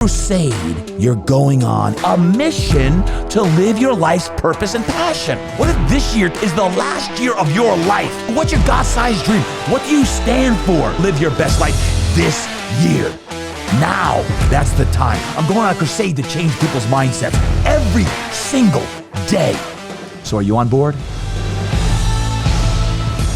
Crusade, you're going on a mission to live your life's purpose and passion. What if this year is the last year of your life? What's your God-sized dream? What do you stand for? Live your best life this year. Now, that's the time. I'm going on a crusade to change people's mindsets every single day. So are you on board?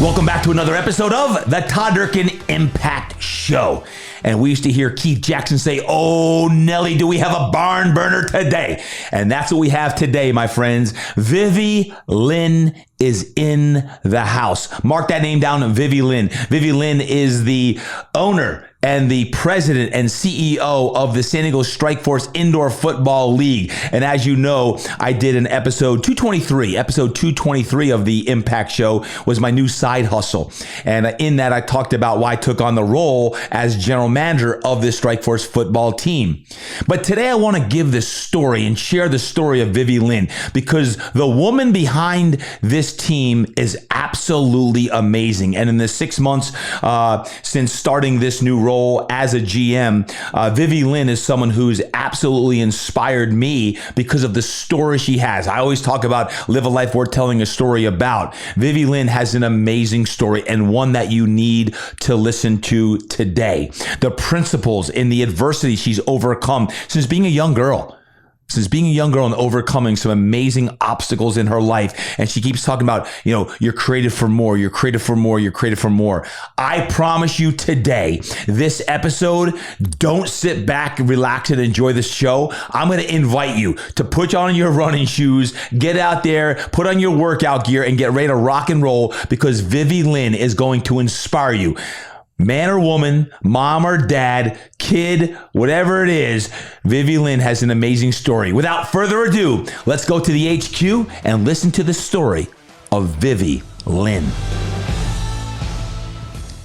Welcome back to another episode of the Todd Durkin Impact Show. And we used to hear Keith Jackson say, "Oh, Nelly, do we have a barn burner today?" And that's what we have today, my friends. Vivi Lin is in the house. Mark that name down, Vivi Lin. Vivi Lin is the owner and the president and CEO of the San Diego Strikeforce Indoor Football League. And as you know, I did an episode 223 of the Impact Show was my new side hustle. And in that, I talked about why I took on the role as general manager of this Strikeforce football team. But today I want to give this story and share the story of Vivi Lin, because the woman behind this team is absolutely amazing. And in the 6 months since starting this new role as a GM, Vivi Lin is someone who's absolutely inspired me because of the story she has. I always talk about live a life worth telling a story about. Vivi Lin has an amazing story, and one that you need to listen to today. The principles in the adversity she's overcome since being a young girl. And overcoming some amazing obstacles in her life. And she keeps talking about, you're created for more, you're created for more, you're created for more. I promise you today, this episode, don't sit back, relax, and enjoy the show. I'm going to invite you to put on your running shoes, get out there, put on your workout gear, and get ready to rock and roll, because Vivi Lin is going to inspire you. Man or woman, mom or dad, kid, whatever it is, Vivi Lin has an amazing story. Without further ado, let's go to the HQ and listen to the story of Vivi Lin.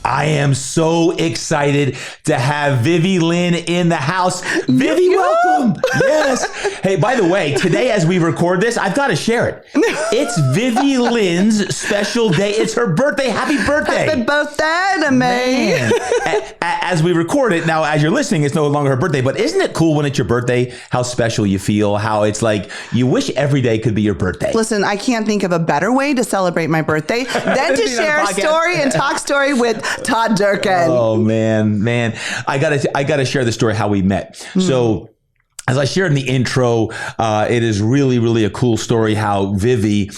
I am so excited to have Vivi Lin in the house. Vivi, welcome. Yes. Hey, by the way, today as we record this, I've got to share it. It's Vivi Lin's special day. It's her birthday. Happy birthday. Happy birthday to me. As we record it, now as you're listening, it's no longer her birthday, but isn't it cool when it's your birthday, how special you feel, how it's like you wish every day could be your birthday? Listen, I can't think of a better way to celebrate my birthday than to share a story and talk story with Todd Durkin. Oh man, I gotta share the story how we met. So, as I shared in the intro, it is really a cool story how Vivi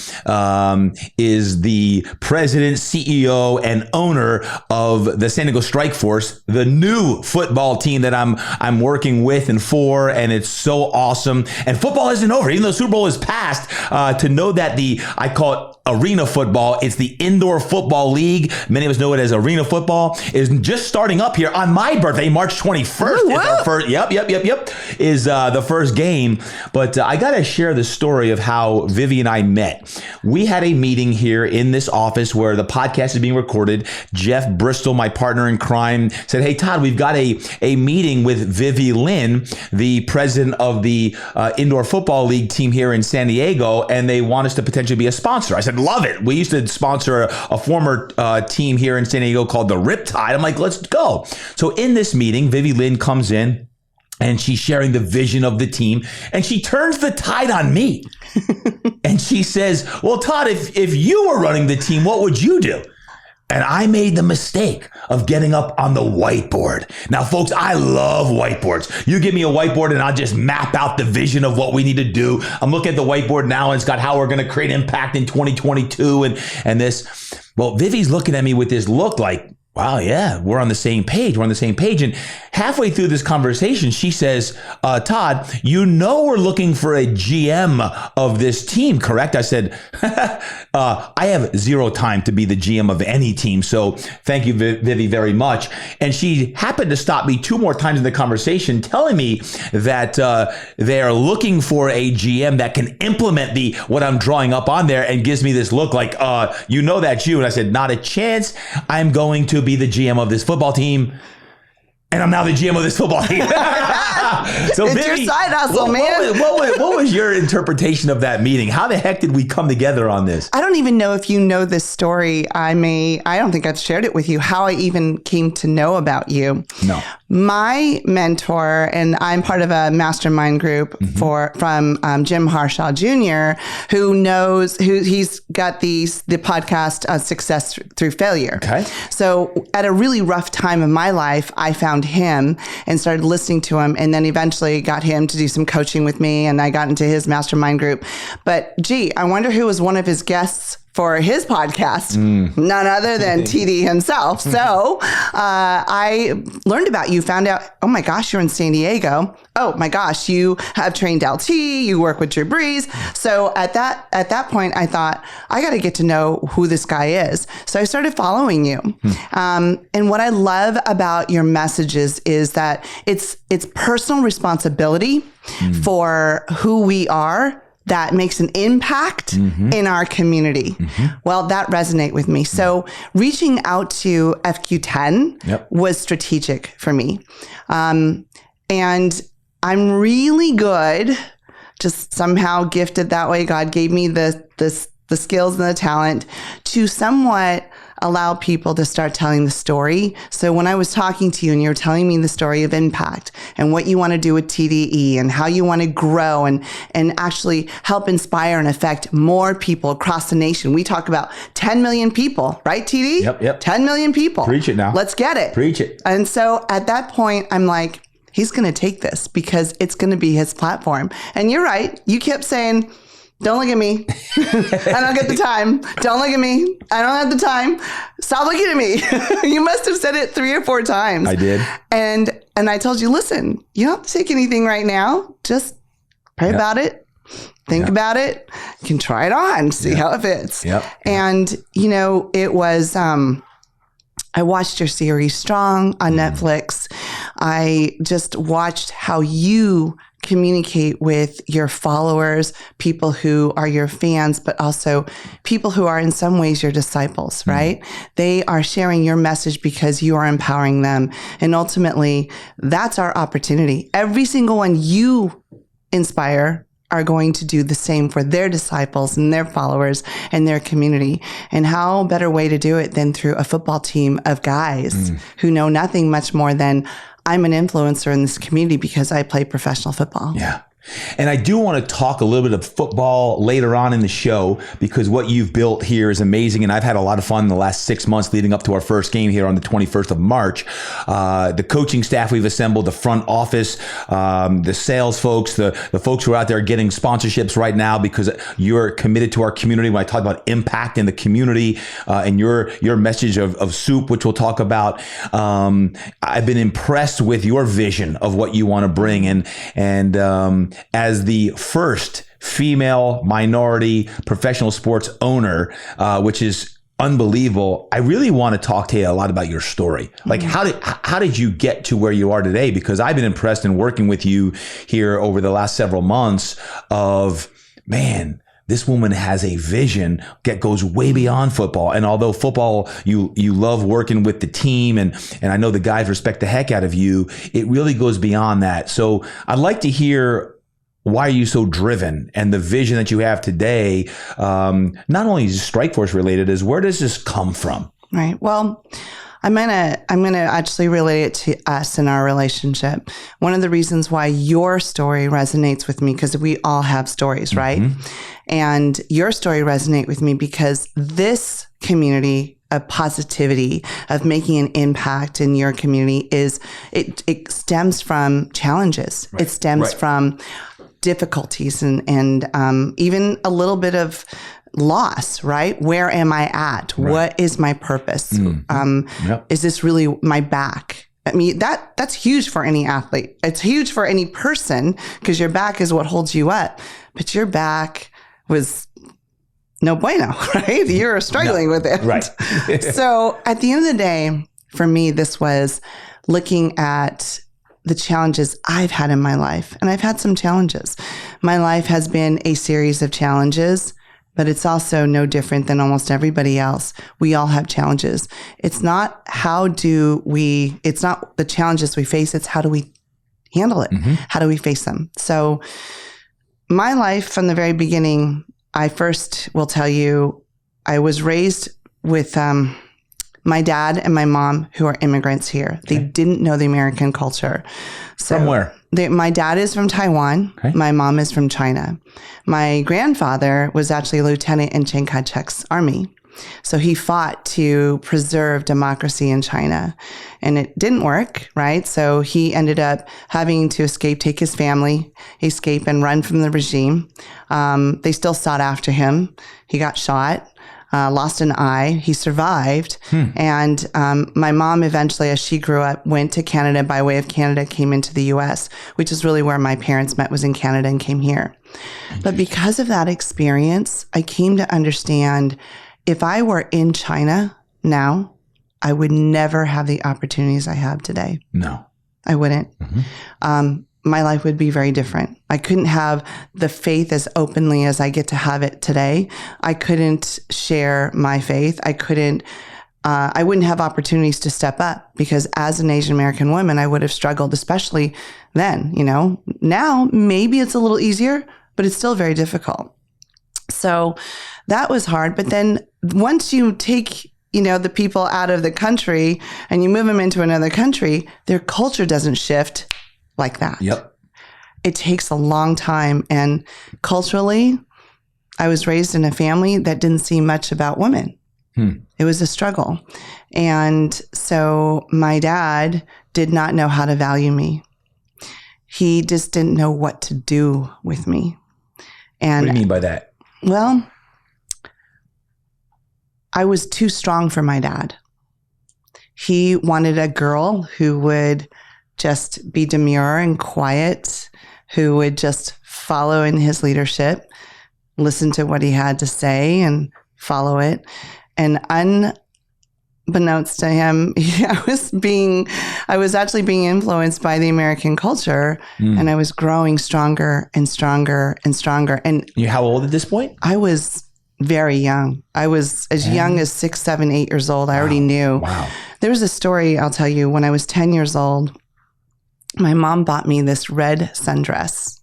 is the president, CEO, and owner of the San Diego Strikeforce, the new football team that I'm working with and for, and it's so awesome. And football isn't over, even though Super Bowl is past. To know that I call it arena football, it's the Indoor Football League. Many of us know it as arena football. Is just starting up here on my birthday, March 21st. Is our first. Yep. Is the first game. But I got to share the story of how Vivi and I met. We had a meeting here in this office where the podcast is being recorded. Jeff Bristol, my partner in crime, said, "Hey, Todd, we've got a meeting with Vivi Lin, the president of the Indoor Football League team here in San Diego, and they want us to potentially be a sponsor." I said, "Love it." We used to sponsor a former team here in San Diego called the Riptide. I'm like, let's go. So in this meeting, Vivi Lin comes in, and she's sharing the vision of the team, and she turns the tide on me. And she says, "Well, Todd, if you were running the team, what would you do?" And I made the mistake of getting up on the whiteboard. Now, folks, I love whiteboards. You give me a whiteboard and I'll just map out the vision of what we need to do. I'm looking at the whiteboard now, and it's got how we're going to create impact in 2022 and this. Well, Vivi's looking at me with this look like, wow, yeah, we're on the same page. And halfway through this conversation, she says, "Todd, we're looking for a GM of this team, correct?" I said, "I have zero time to be the GM of any team. So thank you, Vivi, very much." And she happened to stop me 2 more times in the conversation, telling me that they are looking for a GM that can implement what I'm drawing up on there, and gives me this look like, that's you. And I said, "Not a chance. I'm going to be the GM of this football team." And I'm now the GM of this football team. So it's Vivi, your side hustle, man. What was your interpretation of that meeting? How the heck did we come together on this? I don't even know if you know this story. I don't think I've shared it with you, how I even came to know about you. No. my mentor, and I'm part of a mastermind group from Jim Harshaw Jr., he's got the podcast Success Through Failure. Okay. So at a really rough time of my life, I found him and started listening to him, and then eventually got him to do some coaching with me, and I got into his mastermind group. But I wonder who was one of his guests for his podcast, none other than TD himself. So I learned about you, found out, oh my gosh, you're in San Diego. Oh my gosh, you have trained LT, you work with Drew Brees. So at that point, I thought, I got to get to know who this guy is. So I started following you. And what I love about your messages is that it's personal responsibility for who we are that makes an impact in our community. Well, that resonates with me. So reaching out to FQ10 was strategic for me. And I'm really good, just somehow gifted that way. God gave me the skills and the talent to somewhat allow people to start telling the story. So when I was talking to you and you were telling me the story of impact and what you want to do with TDE and how you want to grow and actually help inspire and affect more people across the nation. We talk about 10 million people, right, TD? Yep. 10 million people. Preach it now. Let's get it. Preach it. And so at that point, I'm like, he's going to take this because it's going to be his platform. And you're right. You kept saying, don't look at me. I don't get the time. Don't look at me. I don't have the time. Stop looking at me. You must have said it 3 or 4 times. I did. And I told you, listen, you don't have to take anything right now. Just pray about it. Think about it. You can try it on. See how it fits. And, it was... I watched your series Strong on Netflix. I just watched how you communicate with your followers, people who are your fans, but also people who are in some ways your disciples, right? They are sharing your message because you are empowering them. And ultimately, that's our opportunity. Every single one you inspire are going to do the same for their disciples and their followers and their community. And how better way to do it than through a football team of guys who know nothing much more than I'm an influencer in this community because I play professional football. Yeah. And I do want to talk a little bit of football later on in the show because what you've built here is amazing. And I've had a lot of fun in the last 6 months leading up to our first game here on the 21st of March. The coaching staff we've assembled, the front office, the sales folks, the folks who are out there getting sponsorships right now because you're committed to our community. When I talk about impact in the community and your message of soup, which we'll talk about, I've been impressed with your vision of what you want to bring. And as the first female minority professional sports owner, which is unbelievable, I really want to talk to you a lot about your story. Like how did you get to where you are today? Because I've been impressed in working with you here over the last several months of, man, this woman has a vision that goes way beyond football. And although football, you love working with the team and I know the guys respect the heck out of you, it really goes beyond that. So I'd like to hear, why are you so driven? And the vision that you have today, not only is Strikeforce related, is where does this come from? Right. Well, I'm gonna actually relate it to us and our relationship. One of the reasons why your story resonates with me, because we all have stories, right? And your story resonates with me because this community of positivity, of making an impact in your community it stems from challenges. Right. It stems from difficulties and even a little bit of loss, right? Where am I at? Right. What is my purpose? Is this really my back? I mean, that's huge for any athlete. It's huge for any person because your back is what holds you up. But your back was no bueno, right? You're struggling with it. Right. So at the end of the day, for me, this was looking at the challenges I've had in my life. And I've had some challenges. My life has been a series of challenges, but it's also no different than almost everybody else. We all have challenges. It's not it's not the challenges we face, it's how do we handle it? How do we face them? So my life from the very beginning, I first will tell you, I was raised with my dad and my mom, who are immigrants here. They didn't know the American culture. So From where? My dad is from Taiwan. Okay. My mom is from China. My grandfather was actually a lieutenant in Chiang Kai-shek's army. So he fought to preserve democracy in China, and it didn't work, right? So he ended up having to escape, take his family, escape and run from the regime. They still sought after him. He got shot, lost an eye. He survived. And my mom eventually, as she grew up, went to Canada by way of Canada, came into the U.S., which is really where my parents met, was in Canada, and came here. But because of that experience, I came to understand if I were in China now, I would never have the opportunities I have today. No. I wouldn't. My life would be very different. I couldn't have the faith as openly as I get to have it today. I couldn't share my faith. I wouldn't have opportunities to step up, because as an Asian American woman, I would have struggled, especially then, Now, maybe it's a little easier, but it's still very difficult. So that was hard. But then once you take, the people out of the country and you move them into another country, their culture doesn't shift like that. Yep. It takes a long time. And culturally, I was raised in a family that didn't see much about women. It was a struggle. And so my dad did not know how to value me. He just didn't know what to do with me. And What do you mean by that? Well, I was too strong for my dad. He wanted a girl who would just be demure and quiet, who would just follow in his leadership, listen to what he had to say and follow it. And unbeknownst to him, I was actually being influenced by the American culture, and I was growing stronger and stronger and stronger. And You're how old at this point? I was very young. I was as young as 6, 7, 8 years old. I already knew. Wow. There was a story I'll tell you. When I was 10 years old, my mom bought me this red sundress.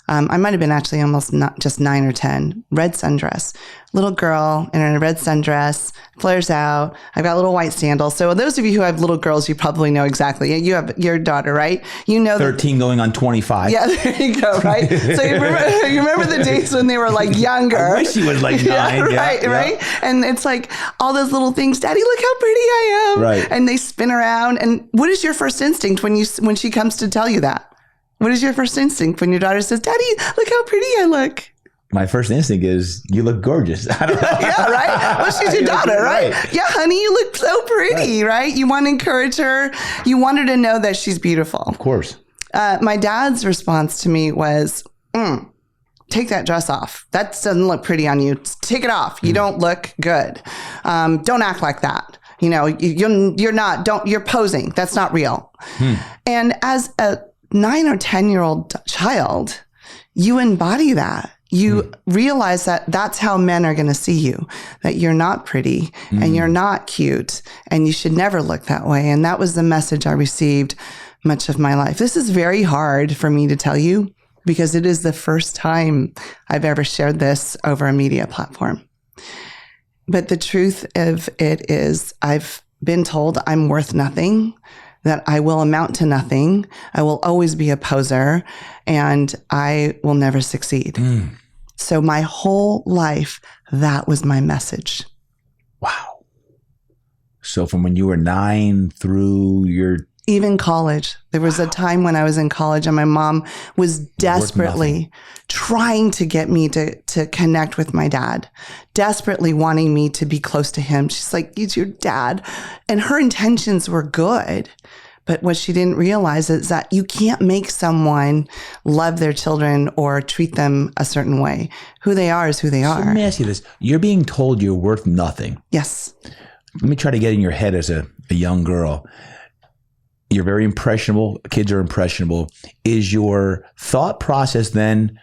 I might have been actually almost not just 9 or 10. Red sundress. Little girl in a red sundress, flares out. I've got little white sandals. So those of you who have little girls, you probably know exactly. You have your daughter, right? 13 going on 25. Yeah, there you go, right? So you remember the days when they were like younger. I wish she was like 9. Right? And it's like all those little things. Daddy, look how pretty I am. Right. And they spin around. And what is your first instinct when she comes to tell you that? What is your first instinct when your daughter says, Daddy, look how pretty I look? My first instinct is, you look gorgeous. I don't know. Yeah, right? Well, she's your daughter, right? Yeah, honey, you look so pretty, right? You want to encourage her. You want her to know that she's beautiful. Of course. My dad's response to me was, take that dress off. That doesn't look pretty on you. Take it off. You don't look good. Don't act like that. You're posing. That's not real. And as a 9 or 10-year-old child, you embody that. You realize that that's how men are going to see you, that you're not pretty and you're not cute and you should never look that way. And that was the message I received much of my life. This is very hard for me to tell you because it is the first time I've ever shared this over a media platform. But the truth of it is I've been told I'm worth nothing, that I will amount to nothing. I will always be a poser and I will never succeed. So my whole life, that was my message. Wow. So from when you were 9 through even college, there was a time when I was in college and my mom was desperately trying to get me to connect with my dad, desperately wanting me to be close to him. She's like, he's your dad. And her intentions were good. But what she didn't realize is that you can't make someone love their children or treat them a certain way. Who they are is who they are. Let me ask you this. You're being told you're worth nothing. Yes. Let me try to get in your head as a young girl. You're very impressionable. Kids are impressionable. Is your thought process then,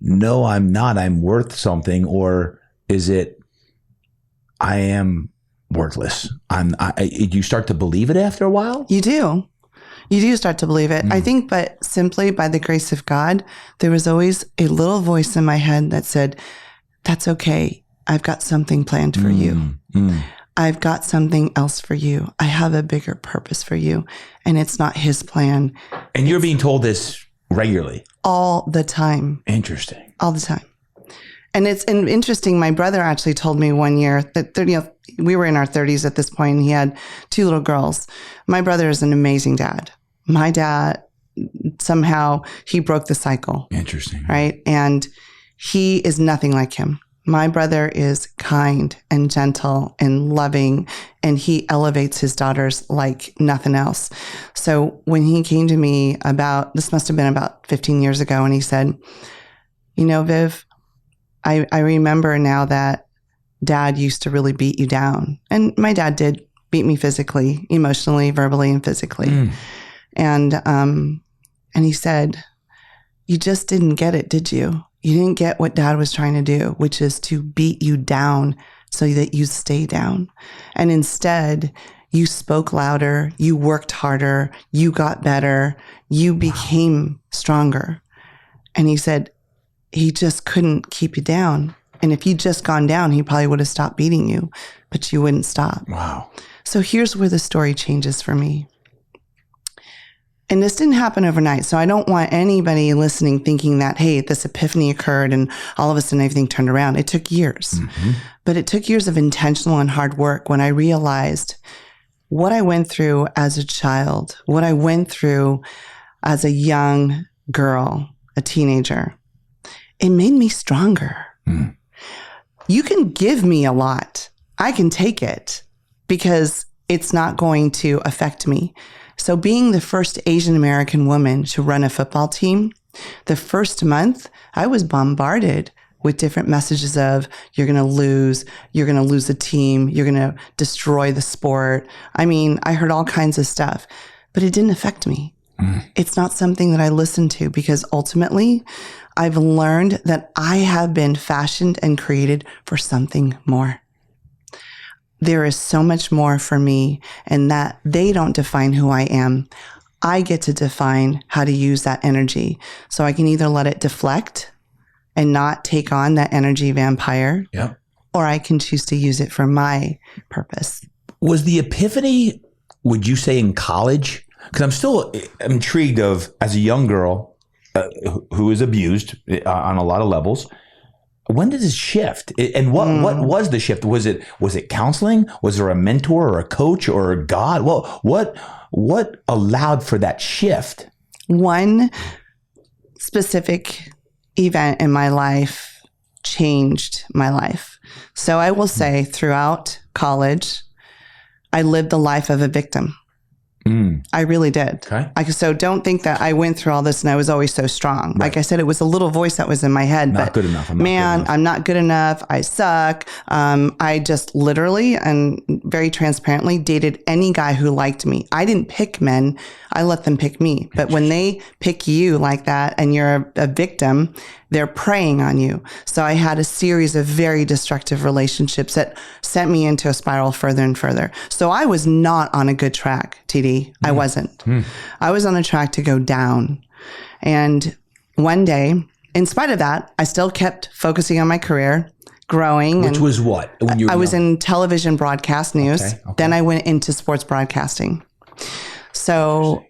no, I'm not, I'm worth something? Or is it, I am worthless? You start to believe it after a while? You do. You do start to believe it. I think, but simply by the grace of God, there was always a little voice in my head that said, that's okay. I've got something planned for you. I've got something else for you. I have a bigger purpose for you. And it's not his plan. And you're being told this regularly? All the time. Interesting. All the time. And it's interesting. My brother actually told me one year that we were in our 30s at this point, and he had 2 little girls. My brother is an amazing dad. My dad, somehow he broke the cycle. Interesting. Right? And he is nothing like him. My brother is kind and gentle and loving, and he elevates his daughters like nothing else. So when he came to me this must have been about 15 years ago, and he said, Viv, I remember now that Dad used to really beat you down. And my dad did beat me physically, emotionally, verbally, and physically. And he said, you just didn't get it, did you? You didn't get what Dad was trying to do, which is to beat you down so that you stay down. And instead, you spoke louder, you worked harder, you got better, you became stronger. And he said, he just couldn't keep you down. And if you'd just gone down, he probably would have stopped beating you, but you wouldn't stop. Wow. So here's where the story changes for me. And this didn't happen overnight. So I don't want anybody listening thinking that, hey, this epiphany occurred and all of a sudden everything turned around. It took years. But it took years of intentional and hard work when I realized what I went through as a child, what I went through as a young girl, a teenager. It made me stronger. You can give me a lot. I can take it because it's not going to affect me. So being the first Asian American woman to run a football team, the first month I was bombarded with different messages of, you're going to lose the team, you're going to destroy the sport. I mean, I heard all kinds of stuff, but it didn't affect me. It's not something that I listened to because ultimately I've learned that I have been fashioned and created for something more. There is so much more for me, and that they don't define who I am. I get to define how to use that energy. So I can either let it deflect and not take on that energy vampire, or I can choose to use it for my purpose. Was the epiphany, would you say, in college? Because I'm still intrigued as a young girl who is abused on a lot of levels. When did this shift? And what was the shift? Was it counseling? Was there a mentor or a coach or a God? Well, what allowed for that shift? One specific event in my life changed my life. So I will say throughout college, I lived the life of a victim. I really did. Okay. So don't think that I went through all this and I was always so strong. Right. Like I said, it was a little voice that was in my head. Not good enough. I'm not good enough. I suck. I just literally and very transparently dated any guy who liked me. I didn't pick men. I let them pick me. But when they pick you like that and you're a victim, they're preying on you. So I had a series of very destructive relationships that sent me into a spiral further and further. So I was not on a good track, TD. I wasn't. I was on a track to go down. And one day, in spite of that, I still kept focusing on my career, growing. Which was what? When you were I was in television broadcast news. Okay. Then I went into sports broadcasting. So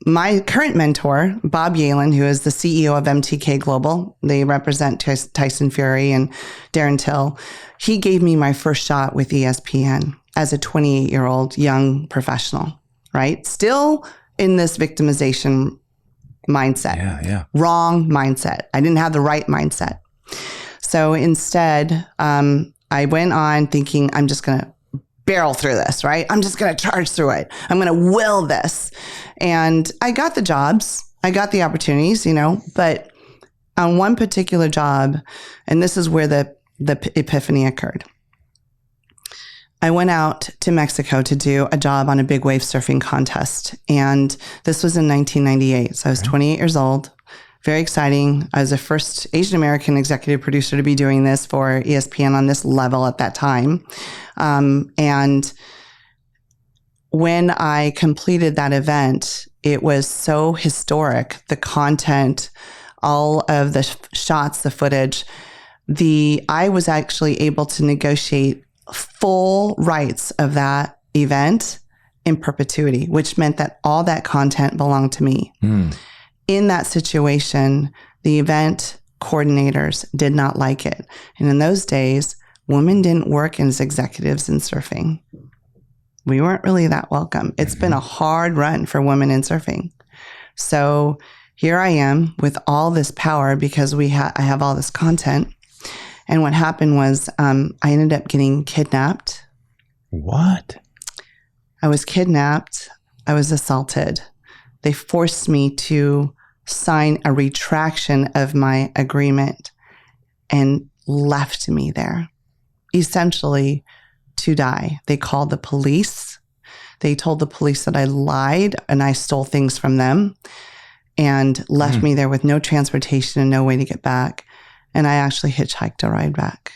my current mentor, Bob Yalen, who is the CEO of MTK Global, they represent Tyson Fury and Darren Till, he gave me my first shot with ESPN as a 28-year-old young professional, right? Still in this victimization mindset. Yeah. Wrong mindset. I didn't have the right mindset. So instead, I went on thinking, I'm just going to barrel through this, right? I'm just going to charge through it. I'm going to will this. And I got the jobs. I got the opportunities, but on one particular job, and this is where the epiphany occurred. I went out to Mexico to do a job on a big wave surfing contest. And this was in 1998. So I was 28 years old. Very exciting. I was the first Asian American executive producer to be doing this for ESPN on this level at that time. And when I completed that event, it was so historic. The content, all of the shots, the footage, I was actually able to negotiate full rights of that event in perpetuity, which meant that all that content belonged to me. In that situation, the event coordinators did not like it. And in those days, women didn't work as executives in surfing. We weren't really that welcome. It's been a hard run for women in surfing. So here I am with all this power because I have all this content. And what happened was I ended up getting kidnapped. What? I was kidnapped. I was assaulted. They forced me to sign a retraction of my agreement and left me there, essentially to die. They called the police. They told the police that I lied and I stole things from them and left me there with no transportation and no way to get back. And I actually hitchhiked a ride back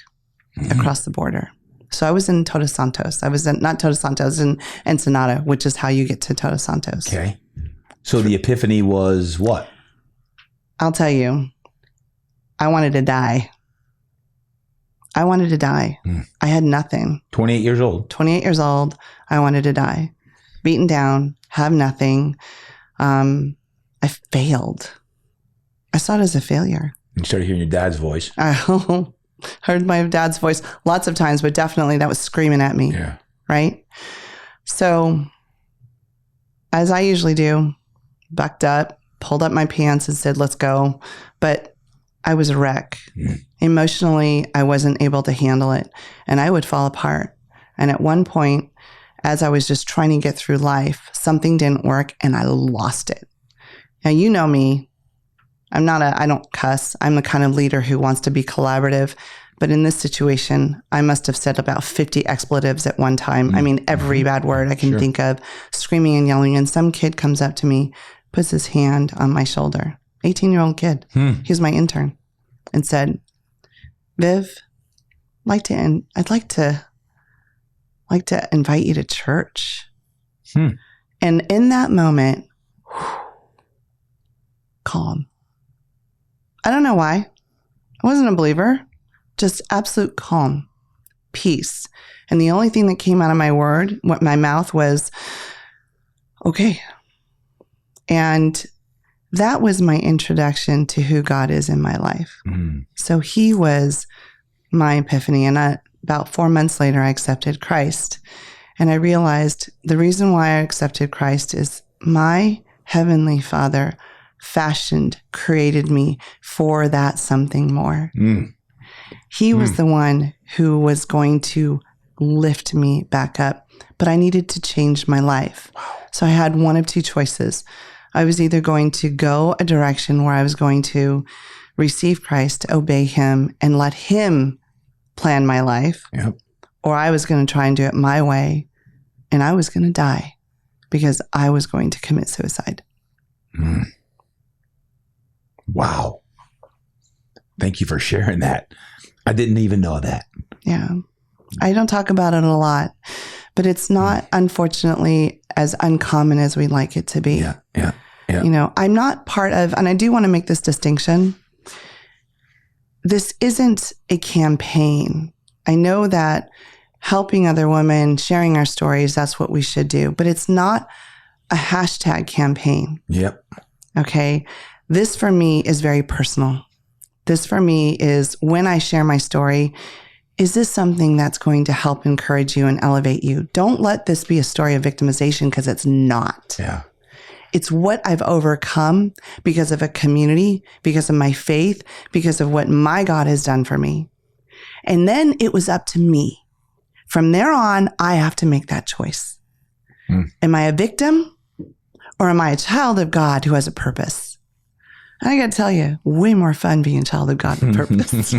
across the border. So I was in Todos Santos. I was in, not Todos Santos, in Ensenada, which is how you get to Todos Santos. Okay. So the epiphany was what? I'll tell you, I wanted to die. I wanted to die. I had nothing. 28 years old. 28 years old. I wanted to die. Beaten down, have nothing. I failed. I saw it as a failure. You started hearing your dad's voice. I heard my dad's voice lots of times, but definitely that was screaming at me. Yeah. Right? So, as I usually do, bucked up, pulled up my pants and said, let's go. But I was a wreck. Emotionally, I wasn't able to handle it and I would fall apart. And at one point, as I was just trying to get through life, something didn't work and I lost it. Now, you know me. I don't cuss. I'm the kind of leader who wants to be collaborative. But in this situation, I must have said about 50 expletives at one time. I mean, every bad word I can think of, screaming and yelling. And some kid comes up to me, puts his hand on my shoulder, 18-year-old kid. He was my intern, and said, Viv, I'd like to invite you to church. And in that moment, calm. I don't know why. I wasn't a believer. Just absolute calm, peace. And the only thing that came out of my mouth was, okay. And that was my introduction to who God is in my life. So he was my epiphany. And about 4 months later, I accepted Christ. And I realized the reason why I accepted Christ is my Heavenly Father created me for that something more. He was the one who was going to lift me back up, but I needed to change my life. So I had one of two choices. I was either going to go a direction where I was going to receive Christ, obey him, and let him plan my life, or I was going to try and do it my way, and I was going to die because I was going to commit suicide. Wow. Thank you for sharing that. I didn't even know that. Yeah. I don't talk about it a lot, but it's not, unfortunately, as uncommon as we'd like it to be. Yeah. You know, I'm not part of, and I do want to make this distinction. This isn't a campaign. I know that helping other women, sharing our stories, that's what we should do, but it's not a hashtag campaign. Yep. Okay. This for me is very personal. This for me is when I share my story, is this something that's going to help encourage you and elevate you? Don't let this be a story of victimization because it's not. Yeah. It's what I've overcome because of a community, because of my faith, because of what my God has done for me. And then it was up to me. From there on, I have to make that choice. Am I a victim or am I a child of God who has a purpose? And I got to tell you, way more fun being a child of God with purpose.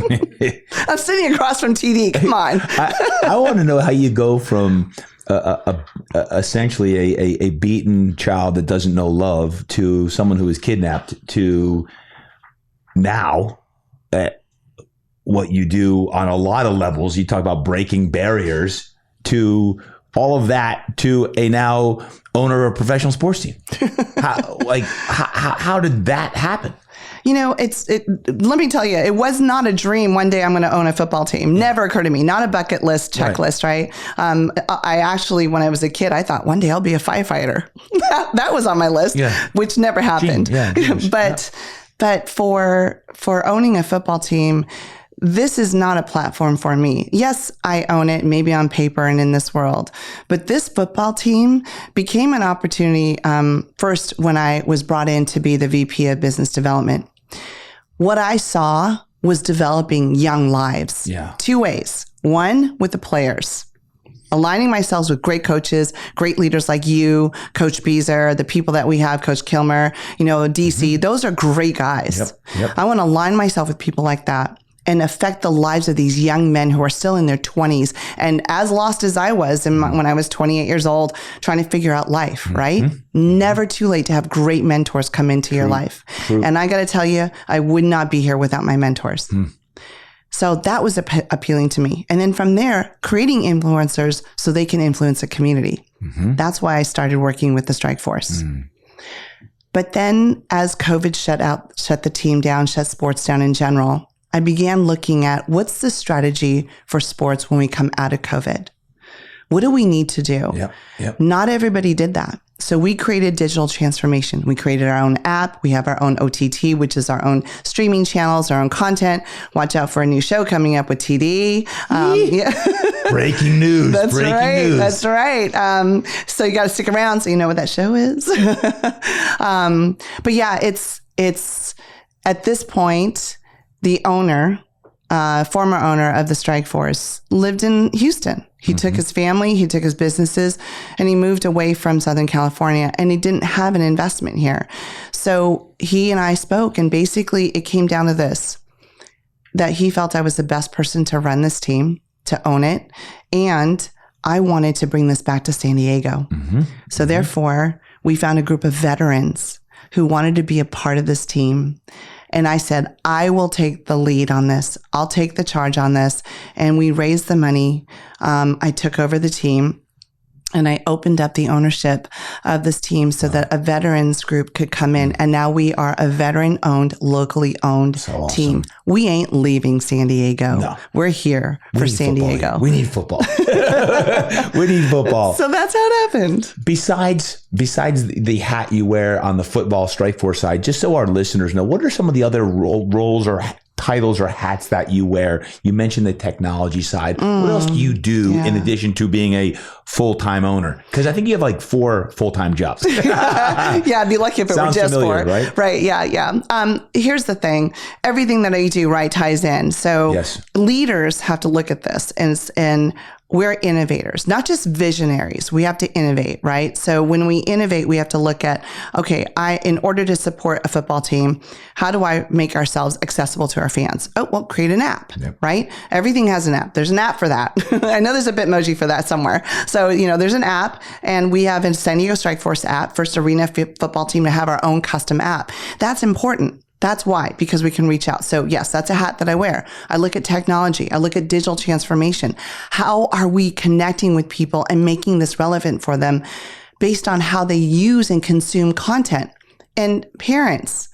I'm sitting across from TD. Come on. I want to know how you go from essentially a beaten child that doesn't know love to someone who is kidnapped to now what you do on a lot of levels. You talk about breaking barriers to all of that to a now owner of a professional sports team. How did that happen? let me tell you, it was not a dream. One day I'm going to own a football team. Never occurred to me. Not a bucket list checklist, right? I actually, when I was a kid, I thought one day I'll be a firefighter. That was on my list, which never happened. But for owning a football team, this is not a platform for me. Yes, I own it, maybe on paper and in this world. But this football team became an opportunity first when I was brought in to be the VP of Business Development. What I saw was developing young lives. Two ways. One, with the players. Aligning myself with great coaches, great leaders like you, Coach Beezer, the people that we have, Coach Kilmer, DC. Those are great guys. I want to align myself with people like that and affect the lives of these young men who are still in their 20s and as lost as I was when I was 28 years old, trying to figure out life, right? Never too late to have great mentors come into your life. And I got to tell you, I would not be here without my mentors. So that was appealing to me. And then from there, creating influencers so they can influence a community. That's why I started working with the Strikeforce. But then as COVID shut the team down, shut sports down in general, I began looking at what's the strategy for sports when we come out of COVID? What do we need to do? Not everybody did that. So we created digital transformation. We created our own app. We have our own OTT, which is our own streaming channels, our own content. Watch out for a new show coming up with TD. Breaking news. That's right. That's right. So you got to stick around so you know what that show is. But yeah, it's at this point, the owner, former owner of the Strikeforce, lived in Houston. He took his family, he took his businesses, and he moved away from Southern California, and he didn't have an investment here. So he and I spoke, and basically it came down to this, that he felt I was the best person to run this team, to own it, and I wanted to bring this back to San Diego. So therefore, we found a group of veterans who wanted to be a part of this team. And I said, I will take the lead on this. I'll take the charge on this. And we raised the money. I took over the team and I opened up the ownership of this team so that a veterans group could come in. And now we are a veteran owned, locally owned team. We ain't leaving San Diego. No. We're here for San Diego. We need football. We need football. So that's how it happened. Besides the hat you wear on the football Strikeforce side, just so our listeners know, what are some of the other roles or titles or hats that you wear? You mentioned the technology side. What else do you do in addition to being a full-time owner? Because I think you have like 4 full-time jobs. I'd be lucky if it were just familiar, 4. Right? Right. Yeah. Here's the thing. Everything that I do, right, ties in. So leaders have to look at this and we're innovators, not just visionaries. We have to innovate, right? So when we innovate, we have to look at, okay, in order to support a football team, how do I make ourselves accessible to our fans? Oh, well, create an app, right? Everything has an app. There's an app for that. I know there's a Bitmoji for that somewhere. So, there's an app, and we have a San Diego Strikeforce app, first arena football team to have our own custom app. That's important. That's why, because we can reach out. So yes, that's a hat that I wear. I look at technology. I look at digital transformation. How are we connecting with people and making this relevant for them based on how they use and consume content? And parents,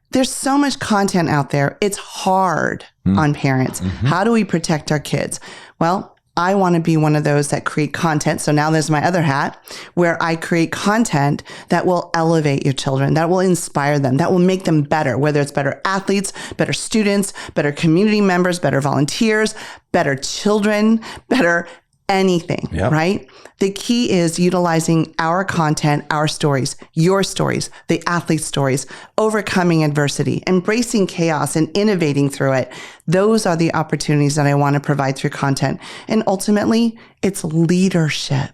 there's so much content out there. It's hard on parents. How do we protect our kids? Well, I want to be one of those that create content. So now there's my other hat where I create content that will elevate your children, that will inspire them, that will make them better, whether it's better athletes, better students, better community members, better volunteers, better children, better anything, right? The key is utilizing our content, our stories, your stories, the athlete's stories, overcoming adversity, embracing chaos and innovating through it. Those are the opportunities that I want to provide through content. And ultimately, it's leadership.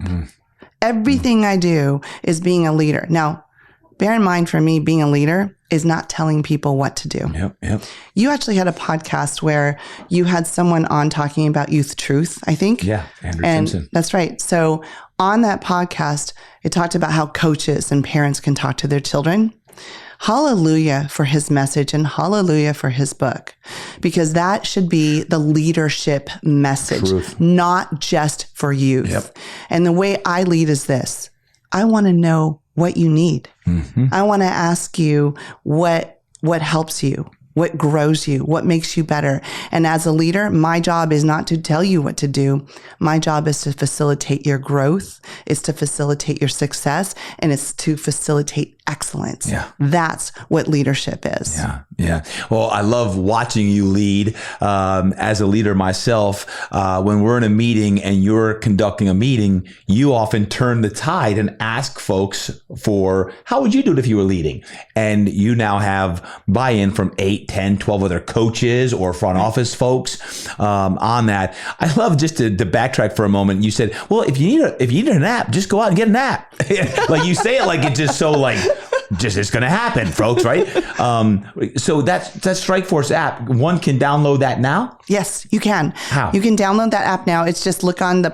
Everything I do is being a leader. Now, bear in mind, for me, being a leader is not telling people what to do. You actually had a podcast where you had someone on talking about youth truth, I think. Yeah, Andrew Simpson. That's right. So on that podcast, it talked about how coaches and parents can talk to their children. Hallelujah for his message and hallelujah for his book, because that should be the leadership message, not just for youth. And the way I lead is this. I want to know what you need. I want to ask you what what helps you, what grows you, what makes you better. And as a leader, my job is not to tell you what to do. My job is to facilitate your growth, is to facilitate your success, and it's to facilitate excellence. Yeah. That's what leadership is. Yeah. Yeah. Well, I love watching you lead. As a leader myself, when we're in a meeting and you're conducting a meeting, you often turn the tide and ask folks for, how would you do it if you were leading? And you now have buy-in from 8, 10, 12 other coaches or front office folks on that. I love, just to backtrack for a moment, you said, well, if you need a nap, just go out and get a nap. Like, you say it like it's just so like, just it's going to happen, folks, right? So that's Strikeforce app. One can download that now? Yes, you can. How? You can download that app now. It's just look on the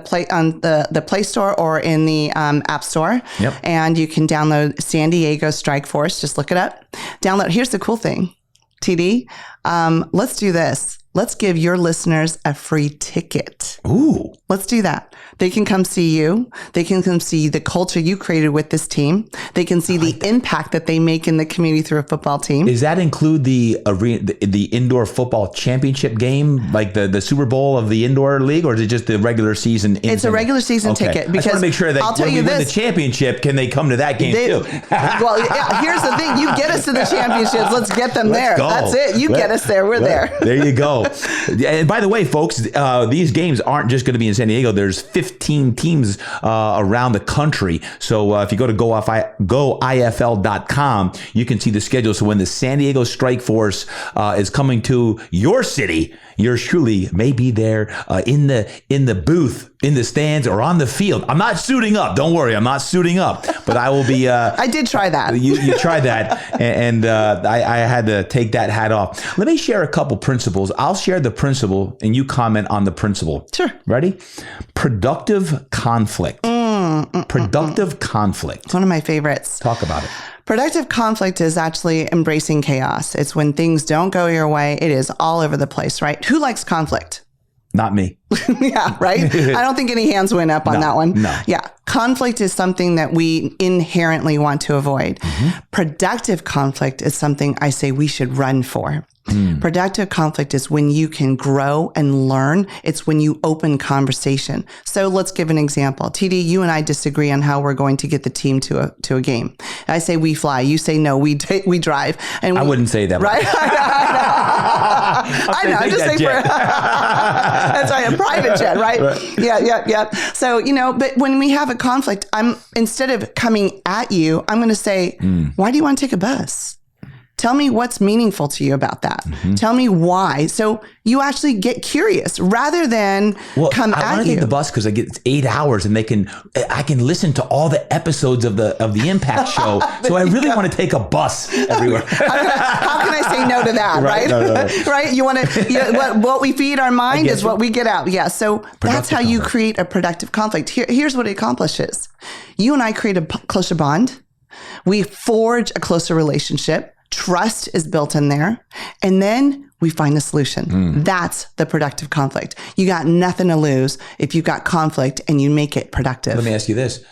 Play Store or in the App Store. Yep. And you can download San Diego Strikeforce. Just look it up. Download. Here's the cool thing, TD. Let's do this. Let's give your listeners a free ticket. Ooh. Let's do that. They can come see you. They can come see the culture you created with this team. They can see the impact that they make in the community through a football team. Does that include the indoor football championship game, like the Super Bowl of the indoor league, or is it just the regular season? It's a regular season ticket. Because I just want to make sure that I'll tell when you we win the this, championship, can they come to that game too? Well, yeah, here's the thing. You get us to the championships. Let's get them there. Go. That's it. You get us there. We're there. There you go. And by the way, folks, these games aren't just going to be in San Diego. There's 15 teams around the country. So if you go to goifl.com, you can see the schedule. So when the San Diego Strikeforce is coming to your city, yours truly may be there in the booth, in the stands, or on the field. I'm not suiting up. Don't worry, I'm not suiting up. But I will be. I did try that. You tried that, and I had to take that hat off. Let me share a couple principles. I'll share the principle, and you comment on the principle. Sure. Ready? Productive conflict. Productive conflict. It's one of my favorites. Talk about it. Productive conflict is actually embracing chaos. It's when things don't go your way. It is all over the place, right? Who likes conflict? Not me. Yeah, right? I don't think any hands went up on that one. No. Yeah. Conflict is something that we inherently want to avoid. Productive conflict is something I say we should run for. Productive conflict is when you can grow and learn. It's when you open conversation. So let's give an example. TD, you and I disagree on how we're going to get the team to a game. I say we fly. You say no, we drive. And I wouldn't say that. Right? I know. I'm just saying that's right, a private jet, right? Yeah. So, but when we have a conflict, instead of coming at you, I'm going to say, why do you want to take a bus? Tell me what's meaningful to you about that. Tell me why. So you actually get curious rather than come at you. I want to take the bus because I get 8 hours and I can listen to all the episodes of the Impact show. So I really want to take a bus everywhere. How can I say no to that? Right? No. Right? You want to, what we feed our mind is what we get out. Yeah. So that's how you create a productive conflict. Here's what it accomplishes. You and I create a closer bond. We forge a closer relationship. Trust is built in there. And then we find a solution. That's the productive conflict. You got nothing to lose if you got conflict and you make it productive. Let me ask you this.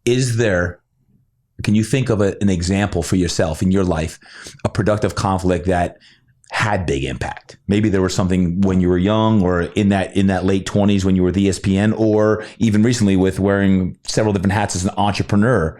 Can you think of an example for yourself in your life, a productive conflict that had big impact? Maybe there was something when you were young or in that late 20s when you were with ESPN, or even recently with wearing several different hats as an entrepreneur.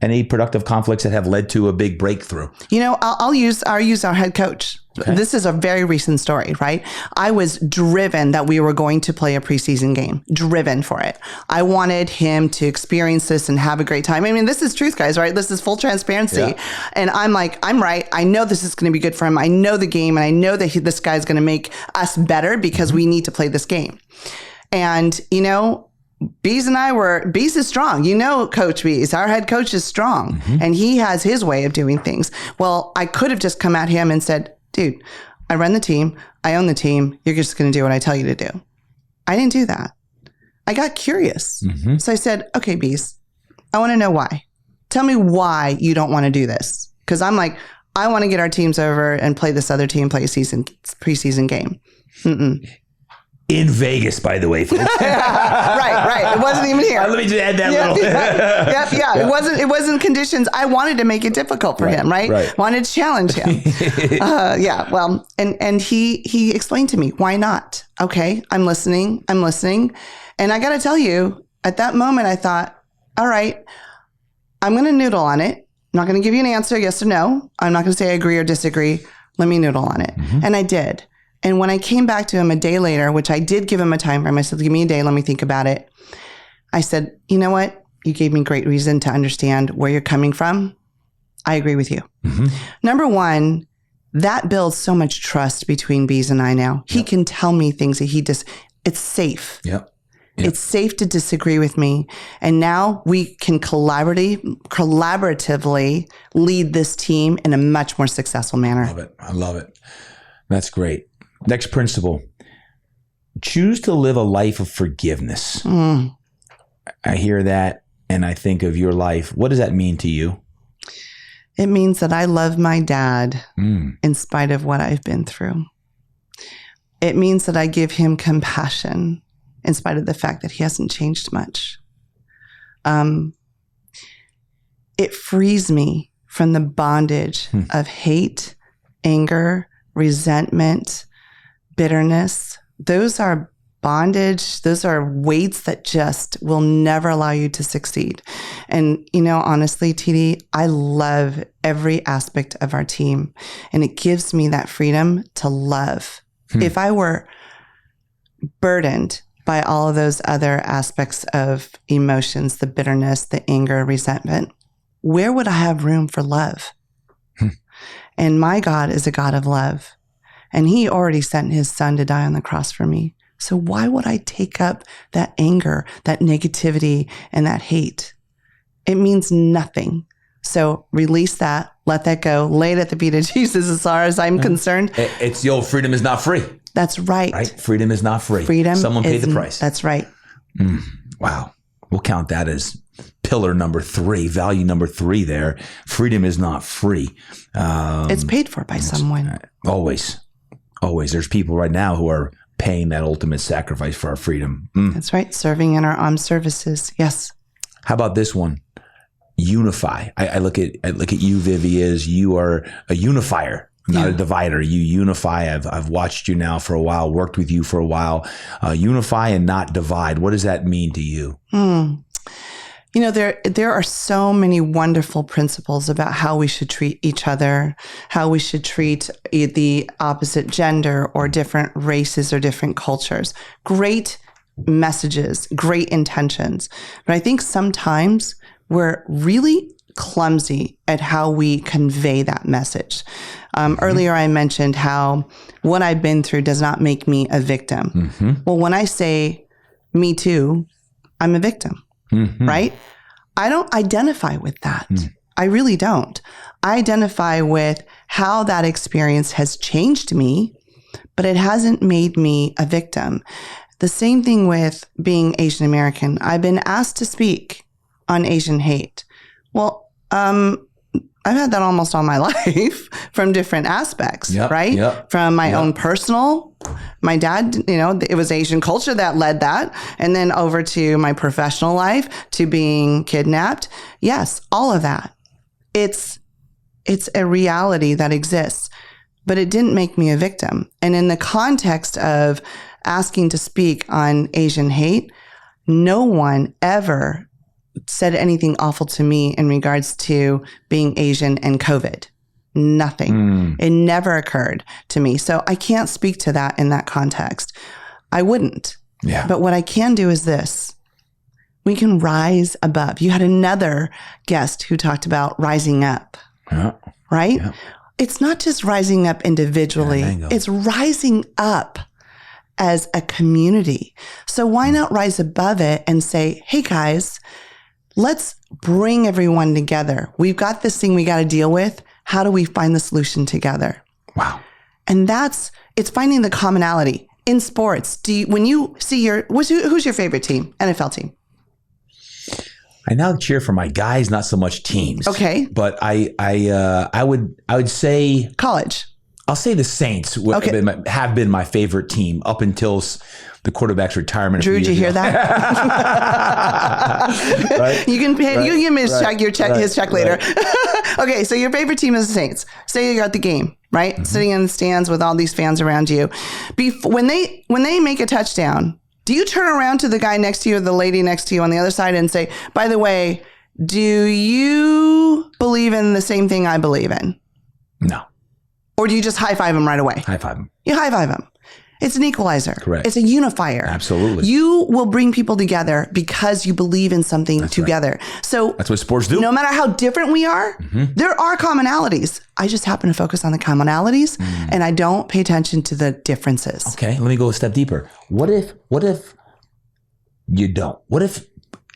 Any productive conflicts that have led to a big breakthrough? I'll use our head coach. Okay. This is a very recent story, right? I was driven that we were going to play a preseason game, driven for it. I wanted him to experience this and have a great time. I mean, this is truth, guys, right? This is full transparency. Yeah. And I'm like, I'm right. I know this is going to be good for him. I know the game, and I know that this guy's going to make us better because we need to play this game. And, Bees is strong. Coach Bees, our head coach is strong, and he has his way of doing things. Well, I could have just come at him and said, dude, I run the team. I own the team. You're just going to do what I tell you to do. I didn't do that. I got curious. So I said, okay, Bees, I want to know why. Tell me why you don't want to do this. Because I'm like, I want to get our teams over and play this other team, play a preseason game. In Vegas, by the way, folks. Right. It wasn't even here. Let me just add that little. Yeah. It wasn't conditions. I wanted to make it difficult for him, right? Wanted to challenge him. Well, and he explained to me, why not? Okay, I'm listening. And I got to tell you, at that moment, I thought, all right, I'm going to noodle on it. I'm not going to give you an answer, yes or no. I'm not going to say I agree or disagree. Let me noodle on it. Mm-hmm. And I did. And when I came back to him a day later, which I did give him a time frame, I said, give me a day, let me think about it. I said, you know what? You gave me great reason to understand where you're coming from. I agree with you. Mm-hmm. Number one, that builds so much trust between Bees and I now. He can tell me things that it's safe. Yep. It's safe to disagree with me. And now we can collaboratively lead this team in a much more successful manner. I love it. That's great. Next principle, choose to live a life of forgiveness. I hear that and I think of your life. What does that mean to you? It means that I love my dad in spite of what I've been through. It means that I give him compassion in spite of the fact that he hasn't changed much. It frees me from the bondage of hate, anger, resentment, bitterness. Those are bondage. Those are weights that just will never allow you to succeed. And, honestly, TD, I love every aspect of our team, and it gives me that freedom to love. If I were burdened by all of those other aspects of emotions, the bitterness, the anger, resentment, where would I have room for love? And my God is a God of love. And he already sent his son to die on the cross for me. So why would I take up that anger, that negativity, and that hate? It means nothing. So release that, let that go, lay it at the feet of Jesus as far as I'm concerned. It's the old freedom is not free. That's right. Freedom is not free. Someone paid the price. That's right. Wow. We'll count that as pillar number 3, value number 3 there. Freedom is not free. It's paid for by someone. Always. There's people right now who are paying that ultimate sacrifice for our freedom. That's right. Serving in our armed services. Yes. How about this one? Unify. I look at you, Vivi, as you are a unifier, not a divider. You unify. I've watched you now for a while, worked with you for a while. Unify and not divide. What does that mean to you? There are so many wonderful principles about how we should treat each other, how we should treat the opposite gender or different races or different cultures. Great messages, great intentions. But I think sometimes we're really clumsy at how we convey that message. Earlier, I mentioned how what I've been through does not make me a victim. Well, when I say me too, I'm a victim. Right? I don't identify with that. I really don't. I identify with how that experience has changed me, but it hasn't made me a victim. The same thing with being Asian American. I've been asked to speak on Asian hate. Well, I've had that almost all my life from different aspects, right? Yep. From my own personal, my dad, it was Asian culture that led that. And then over to my professional life, to being kidnapped. Yes, all of that. It's a reality that exists, but it didn't make me a victim. And in the context of asking to speak on Asian hate, no one ever said anything awful to me in regards to being Asian and COVID. Nothing. It never occurred to me. So I can't speak to that in that context. I wouldn't. Yeah. But what I can do is this. We can rise above. You had another guest who talked about rising up, right? Yeah. It's not just rising up individually. It's rising up as a community. So why not rise above it and say, hey guys, let's bring everyone together. We've got this thing we got to deal with. How do we find the solution together? Wow. And it's finding the commonality in sports. When you see who's your favorite team? NFL team? I now cheer for my guys, not so much teams. Okay. But I would say college. I'll say the Saints have been my favorite team up until the quarterback's retirement. Drew, did you hear that? Right? You can pay, you can give me his check later. Right. Okay, so your favorite team is the Saints. Say you're at the game, right? Mm-hmm. Sitting in the stands with all these fans around you. When they make a touchdown, do you turn around to the guy next to you or the lady next to you on the other side and say, by the way, do you believe in the same thing I believe in? No. Or do you just high five them right away? High five them. You high five them. It's an equalizer. Correct. It's a unifier. Absolutely. You will bring people together because you believe in something together. Right. So that's what sports do. No matter how different we are, there are commonalities. I just happen to focus on the commonalities and I don't pay attention to the differences. Okay, let me go a step deeper. What if you don't? What if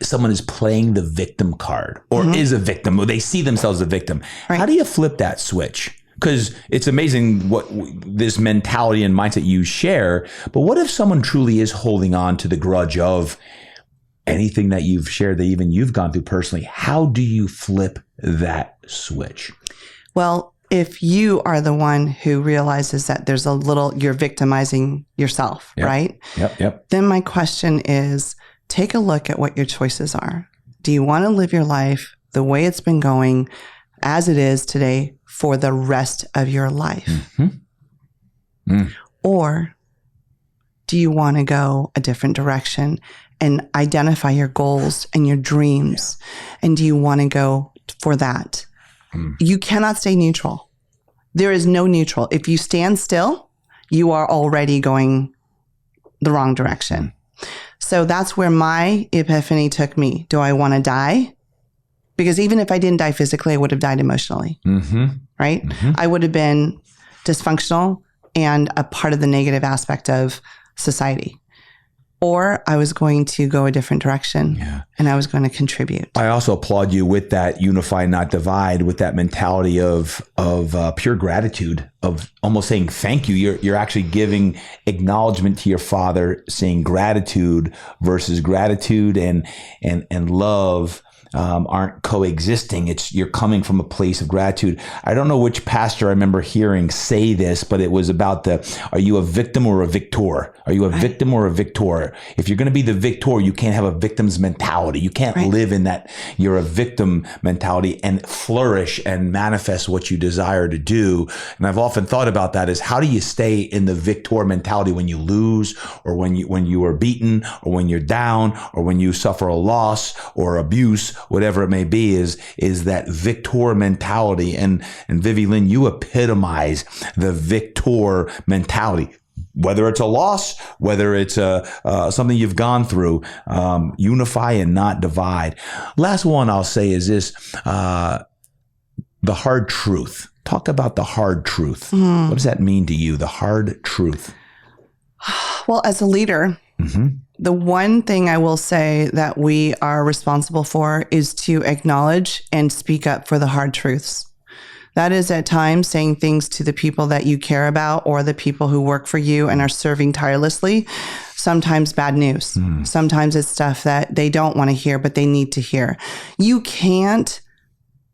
someone is playing the victim card or is a victim or they see themselves as a victim? Right. How do you flip that switch? Because it's amazing what this mentality and mindset you share. But what if someone truly is holding on to the grudge of anything that you've shared, that even you've gone through personally? How do you flip that switch? Well, if you are the one who realizes that there's you're victimizing yourself, right? Yep. Then my question is, take a look at what your choices are. Do you want to live your life the way it's been going as it is today for the rest of your life? Or do you want to go a different direction and identify your goals and your dreams? And do you want to go for that? You cannot stay neutral. There is no neutral. If you stand still, you are already going the wrong direction. So that's where my epiphany took me. Do I want to die? Because even if I didn't die physically, I would have died emotionally, right? I would have been dysfunctional and a part of the negative aspect of society. Or I was going to go a different direction and I was going to contribute. I also applaud you with that unify, not divide, with that mentality of pure gratitude, of almost saying thank you. You're actually giving acknowledgement to your father, saying gratitude versus gratitude and love aren't coexisting. You're coming from a place of gratitude. I don't know which pastor I remember hearing say this, but it was about are you a victim or a victor? Are you a victim or a victor? If you're going to be the victor, you can't have a victim's mentality. You can't live in that you're a victim mentality and flourish and manifest what you desire to do. And I've often thought about that is, how do you stay in the victor mentality when you lose, or when you are beaten, or when you're down, or when you suffer a loss or abuse, whatever it may be, is that victor mentality. And Vivi Lin, you epitomize the victor mentality. Whether it's a loss, whether it's something you've gone through, unify and not divide. Last one I'll say is this, the hard truth. Talk about the hard truth. What does that mean to you, the hard truth? Well, as a leader, the one thing I will say that we are responsible for is to acknowledge and speak up for the hard truths. That is at times saying things to the people that you care about or the people who work for you and are serving tirelessly. Sometimes bad news. Sometimes it's stuff that they don't want to hear, but they need to hear. You can't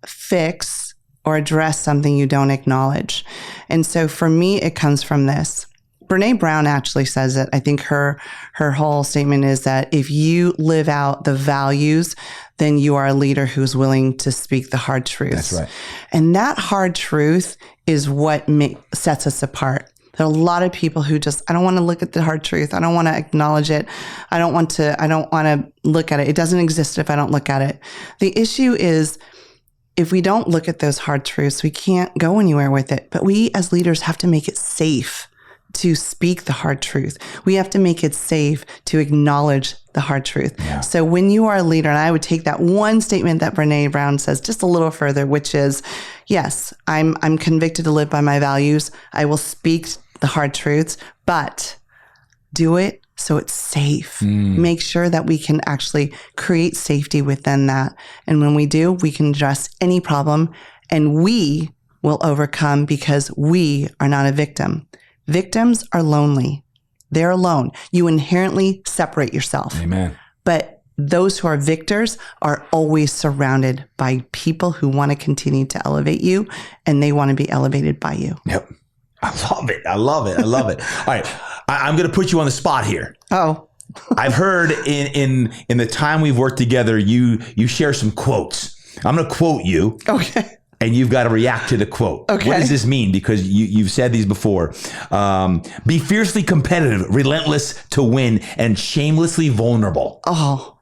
fix or address something you don't acknowledge. And so for me, it comes from this. Brene Brown actually says it. I think her whole statement is that if you live out the values, then you are a leader who's willing to speak the hard truths. That's right. And that hard truth is what sets us apart. There are a lot of people who I don't want to look at the hard truth. I don't want to acknowledge it. I don't want to look at it. It doesn't exist if I don't look at it. The issue is, if we don't look at those hard truths, we can't go anywhere with it. But we as leaders have to make it safe to speak the hard truth. We have to make it safe to acknowledge the hard truth. Yeah. So when you are a leader, and I would take that one statement that Brene Brown says just a little further, which is, yes, I'm convicted to live by my values. I will speak the hard truths, but do it so it's safe. Make sure that we can actually create safety within that. And when we do, we can address any problem and we will overcome, because we are not a victim. Victims are lonely. They're alone. You inherently separate yourself. Amen. But those who are victors are always surrounded by people who want to continue to elevate you, and they want to be elevated by you. Yep. I love it. I love it. I love it. All right. I'm going to put you on the spot here. Oh. I've heard in the time we've worked together, you share some quotes. I'm going to quote you. Okay. And you've got to react to the quote. Okay. What does this mean? Because you've said these before. Be fiercely competitive, relentless to win, and shamelessly vulnerable. Oh.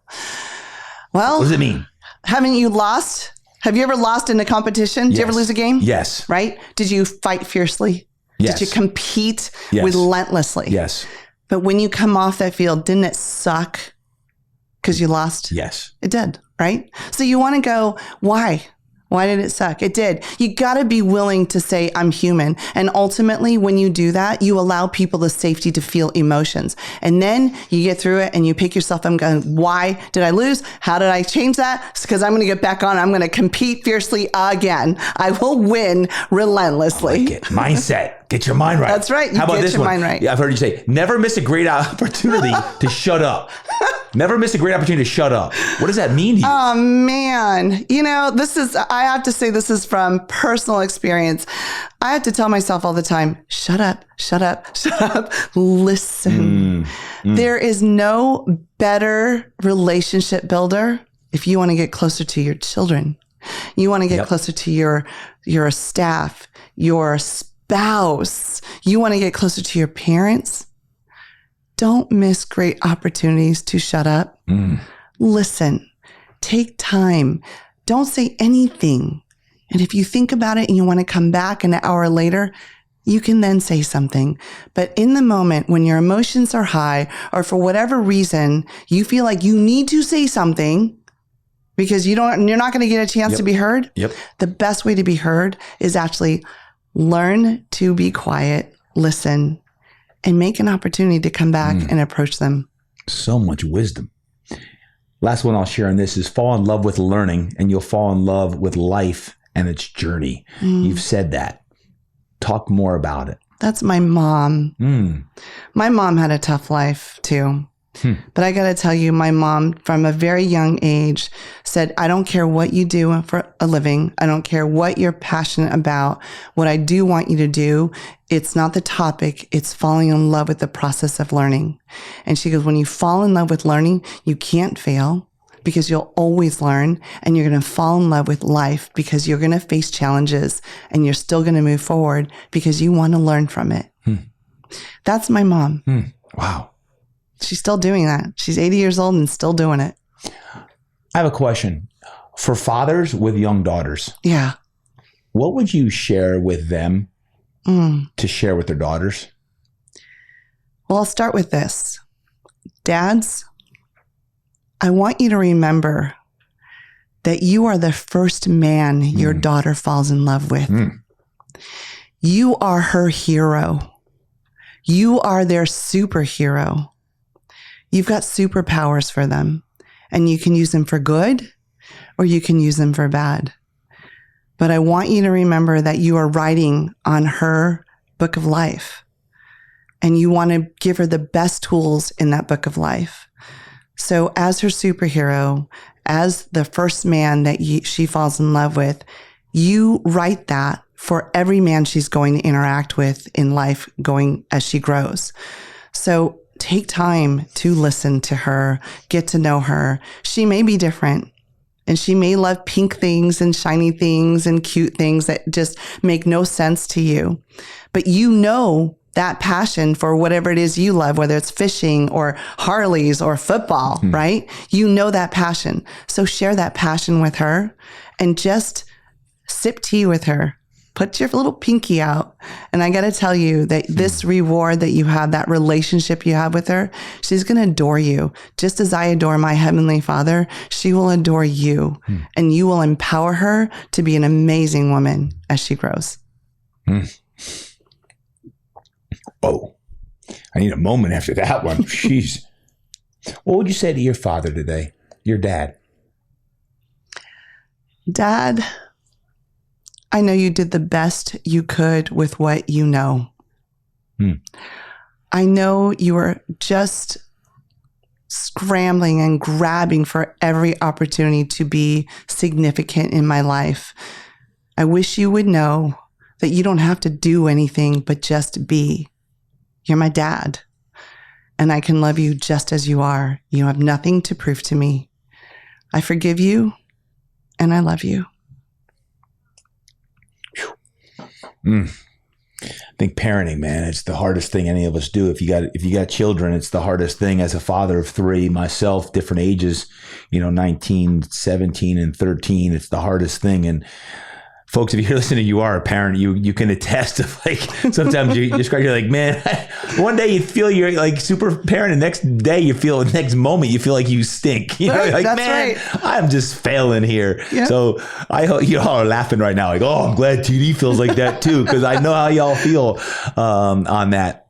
Well. What does it mean? Haven't you lost? Have you ever lost in a competition? Did you ever lose a game? Yes. Right? Did you fight fiercely? Yes. Did you compete relentlessly? Yes. But when you come off that field, didn't it suck because you lost? Yes. It did, right? So you want to go, why? Why did it suck? It did. You got to be willing to say, I'm human. And ultimately, when you do that, you allow people the safety to feel emotions. And then you get through it and you pick yourself up and go, why did I lose? How did I change that? It's because I'm going to get back on. I'm going to compete fiercely again. I will win relentlessly. I like it. Mindset. Get your mind right. That's right. How about this one? Mind right. Yeah, I've heard you say, never miss a great opportunity to shut up. Never miss a great opportunity to shut up. What does that mean to you? Oh, man. You know, I have to say this is from personal experience. I have to tell myself all the time, shut up, shut up, shut up. Listen. There is no better relationship builder if you want to get closer to your children. You want to get closer to your staff, your spouse. You want to get closer to your parents. Don't miss great opportunities to shut up. Listen, take time. Don't say anything. And if you think about it and you want to come back an hour later, you can then say something. But in the moment when your emotions are high or for whatever reason, you feel like you need to say something because you're not going to get a chance to be heard. The best way to be heard is actually learn to be quiet, listen, and make an opportunity to come back and approach them. So much wisdom. Last one I'll share on this is fall in love with learning and you'll fall in love with life and its journey. You've said that. Talk more about it. That's my mom. My mom had a tough life too. But I got to tell you, my mom from a very young age said, I don't care what you do for a living. I don't care what you're passionate about. What I do want you to do, it's not the topic. It's falling in love with the process of learning. And she goes, when you fall in love with learning, you can't fail because you'll always learn, and you're going to fall in love with life because you're going to face challenges and you're still going to move forward because you want to learn from it. That's my mom. Wow. She's still doing that. She's 80 years old and still doing it. I have a question. For fathers with young daughters, what would you share with them to share with their daughters? Well, I'll start with this. Dads, I want you to remember that you are the first man your daughter falls in love with. You are her hero. You are their superhero. You've got superpowers for them, and you can use them for good or you can use them for bad. But I want you to remember that you are writing on her book of life, and you want to give her the best tools in that book of life. So as her superhero, as the first man that she falls in love with, you write that for every man she's going to interact with in life going as she grows. So take time to listen to her, get to know her. She may be different, and she may love pink things and shiny things and cute things that just make no sense to you. But you know that passion for whatever it is you love, whether it's fishing or Harleys or football, right? You know that passion. So share that passion with her and just sip tea with her. Put your little pinky out. And I got to tell you that this reward that you have, that relationship you have with her, she's going to adore you. Just as I adore my Heavenly Father, she will adore you. And you will empower her to be an amazing woman as she grows. Oh, I need a moment after that one. Jeez. What would you say to your father today? Your dad? Dad, I know you did the best you could with what you know. I know you were just scrambling and grabbing for every opportunity to be significant in my life. I wish you would know that you don't have to do anything but just be. You're my dad, and I can love you just as you are. You have nothing to prove to me. I forgive you, and I love you. I think parenting, man, it's the hardest thing any of us do. If you got children, it's the hardest thing. As a father of three, myself, different ages, 19, 17, and 13, it's the hardest thing. And folks, if you're listening, you are a parent, you can attest to, like, sometimes you're like, man, one day you feel you're like super parent, and next moment you feel like you stink. Right, like, that's man, right. I'm just failing here. Yeah. So I hope you all are laughing right now. Like, oh, I'm glad TD feels like that too, because I know how y'all feel on that.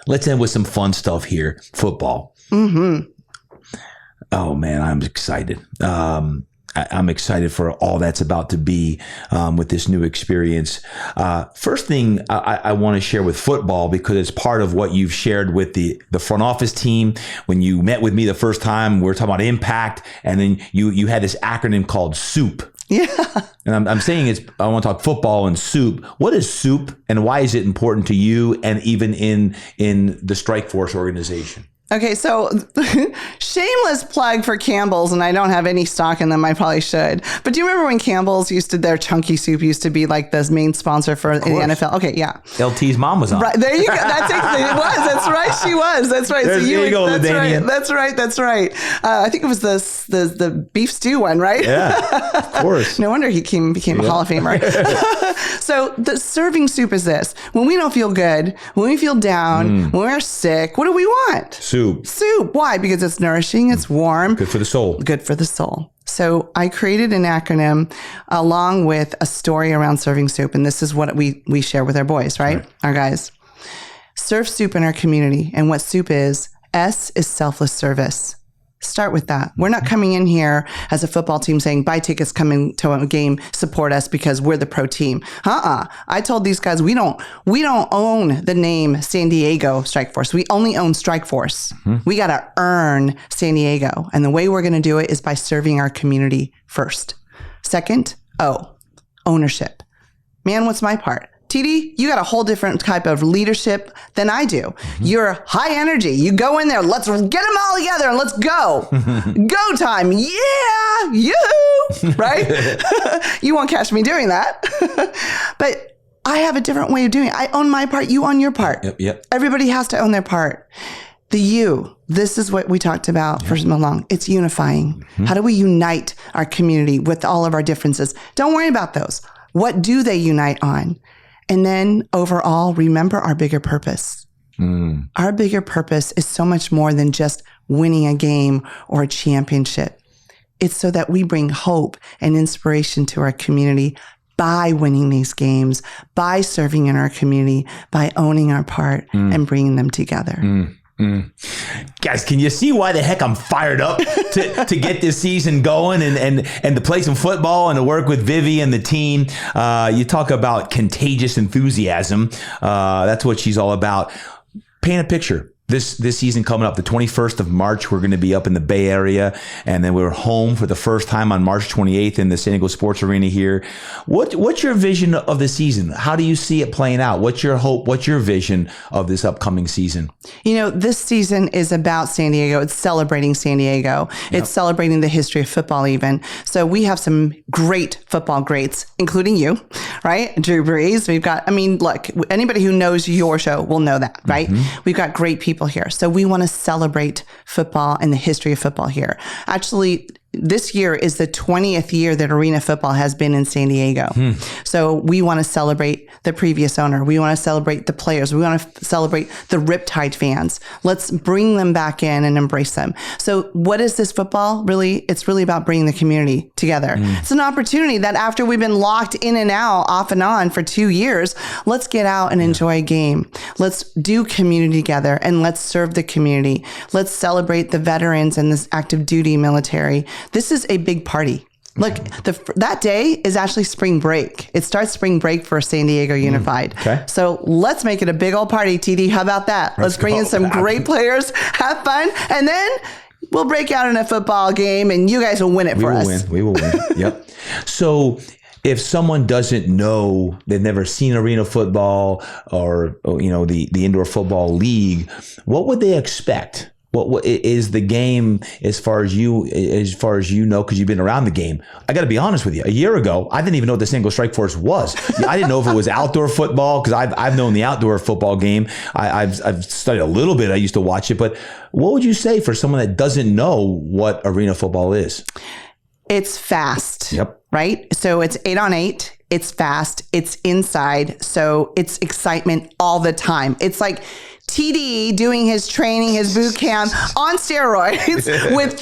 Let's end with some fun stuff here. Football. Mm-hmm. Oh man, I'm excited. I'm excited for all that's about to be with this new experience. First thing I want to share with football, because it's part of what you've shared with the front office team. When you met with me the first time, we were talking about impact, and then you had this acronym called SOUP. Yeah. And I'm saying I want to talk football and SOUP. What is SOUP, and why is it important to you, and even in the Strikeforce organization? Okay, so shameless plug for Campbell's, and I don't have any stock in them. I probably should. But do you remember when Campbell's their chunky soup used to be like the main sponsor for the NFL? Okay, yeah. LT's mom was on. Right, there you go. That's exactly it was. That's right. She was. That's right. There you go, that's LaDainian. right. That's right. I think it was the beef stew one, right? Yeah, of course. No wonder he became a Hall of Famer. So the serving soup is this. When we don't feel good, when we feel down, when we're sick, what do we want? Soup. Why? Because it's nourishing, it's warm. Good for the soul. Good for the soul. So I created an acronym along with a story around serving soup. And this is what we share with our boys, right? Our guys. Serve soup in our community. And what soup is, S is selfless service. Start with that. We're not coming in here as a football team saying, buy tickets, come into a game, support us because we're the pro team. I told these guys, we don't own the name San Diego Strikeforce. We only own Strikeforce. Mm-hmm. We got to earn San Diego. And the way we're going to do it is by serving our community first. Second, ownership. Man, what's my part? TD, you got a whole different type of leadership than I do. Mm-hmm. You're high energy. You go in there, let's get them all together and let's go. Go time. Yeah, you, right? You won't catch me doing that. But I have a different way of doing it. I own my part. You own your part. Yep. Everybody has to own their part. This is what we talked about for so long. It's unifying. Mm-hmm. How do we unite our community with all of our differences? Don't worry about those. What do they unite on? And then overall, remember our bigger purpose. Our bigger purpose is so much more than just winning a game or a championship. It's so that we bring hope and inspiration to our community by winning these games, by serving in our community, by owning our part and bringing them together. Guys, can you see why the heck I'm fired up to get this season going and to play some football and to work with Vivi and the team? You talk about contagious enthusiasm. That's what she's all about. Paint a picture. This season coming up, the 21st of March, we're going to be up in the Bay Area, and then we're home for the first time on March 28th in the San Diego Sports Arena here. What's your vision of the season? How do you see it playing out? What's your hope? What's your vision of this upcoming season? This season is about San Diego. It's celebrating San Diego. Yep. It's celebrating the history of football even. So we have some great football greats, including you, right? Drew Brees. We've got, look, anybody who knows your show will know that, right? Mm-hmm. We've got great people here. So we want to celebrate football and the history of football here. Actually, this year is the 20th year that arena football has been in San Diego. So we want to celebrate the previous owner. We want to celebrate the players. We want to celebrate the Riptide fans. Let's bring them back in and embrace them. So what is this football? Really, it's really about bringing the community together. It's an opportunity that after we've been locked in and out, off and on for 2 years, let's get out and enjoy a game. Let's do community together and let's serve the community. Let's celebrate the veterans and this active duty military. This is a big party. Look, that day is actually spring break. It starts spring break for San Diego Unified. Okay. So let's make it a big old party, TD. How about that? Let's bring in some great players, have fun, and then we'll break out in a football game, and you guys will win it for us. We will win. Yep. So if someone doesn't know, they've never seen arena football or the indoor football league, what would they expect? What is the game as far as you know, because you've been around the game? I got to be honest with you. A year ago, I didn't even know what the single Strikeforce was. I didn't know if it was outdoor football, because I've known the outdoor football game. I've studied a little bit. I used to watch it. But what would you say for someone that doesn't know what arena football is? It's fast. Yep. Right? So it's 8-on-8. It's fast. It's inside. So it's excitement all the time. It's like TD doing his training, his boot camp on steroids with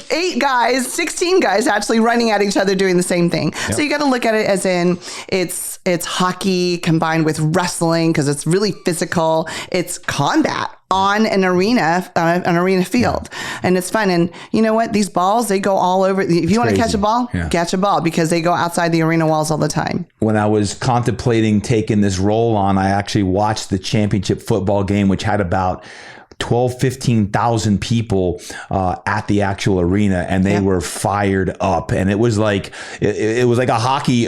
16 guys actually running at each other doing the same thing. Yep. So you got to look at it as in it's hockey combined with wrestling, because it's really physical. It's combat on an arena field. Yeah. And it's fun. And you know what? These balls, they go all over. If you want to catch a ball, catch a ball, because they go outside the arena walls all the time. When I was contemplating taking this role on, I actually watched the championship football game, which had about 15,000 people at the actual arena, and they were fired up. And it was like it was like a hockey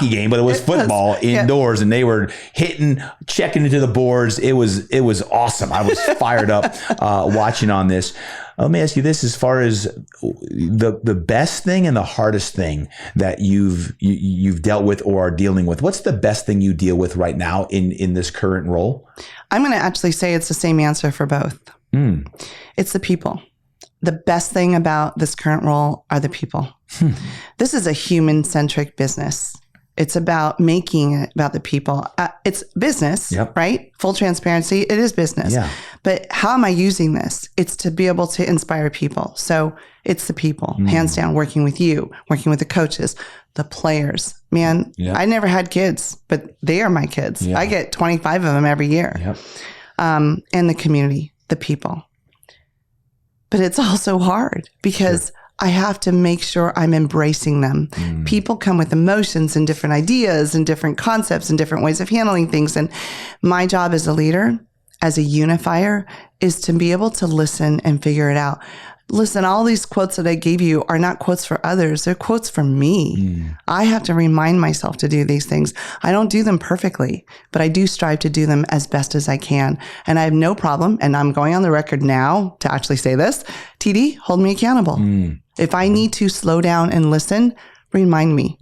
game, but it was football indoors, and they were hitting, checking into the boards. It was awesome. I was fired up watching on this. Let me ask you this: as far as the best thing and the hardest thing that you've dealt with or are dealing with, what's the best thing you deal with right now in this current role? I'm going to actually say it's the same answer for both. It's the people. The best thing about this current role are the people. This is a human-centric business. It's about making it about the people. It's business, right? Full transparency. It is business. Yeah. But how am I using this? It's to be able to inspire people. So it's the people, hands down, working with you, working with the coaches, the players. Man, I never had kids, but they are my kids. I get 25 of them every year. And the community, the people. But it's also hard, because I have to make sure I'm embracing them. People come with emotions and different ideas and different concepts and different ways of handling things. And my job as a leader, as a unifier, is to be able to listen and figure it out. Listen, all these quotes that I gave you are not quotes for others. They're quotes for me. I have to remind myself to do these things. I don't do them perfectly, but I do strive to do them as best as I can. And I have no problem, and I'm going on the record now to actually say this, TD, hold me accountable. If I need to slow down and listen, remind me.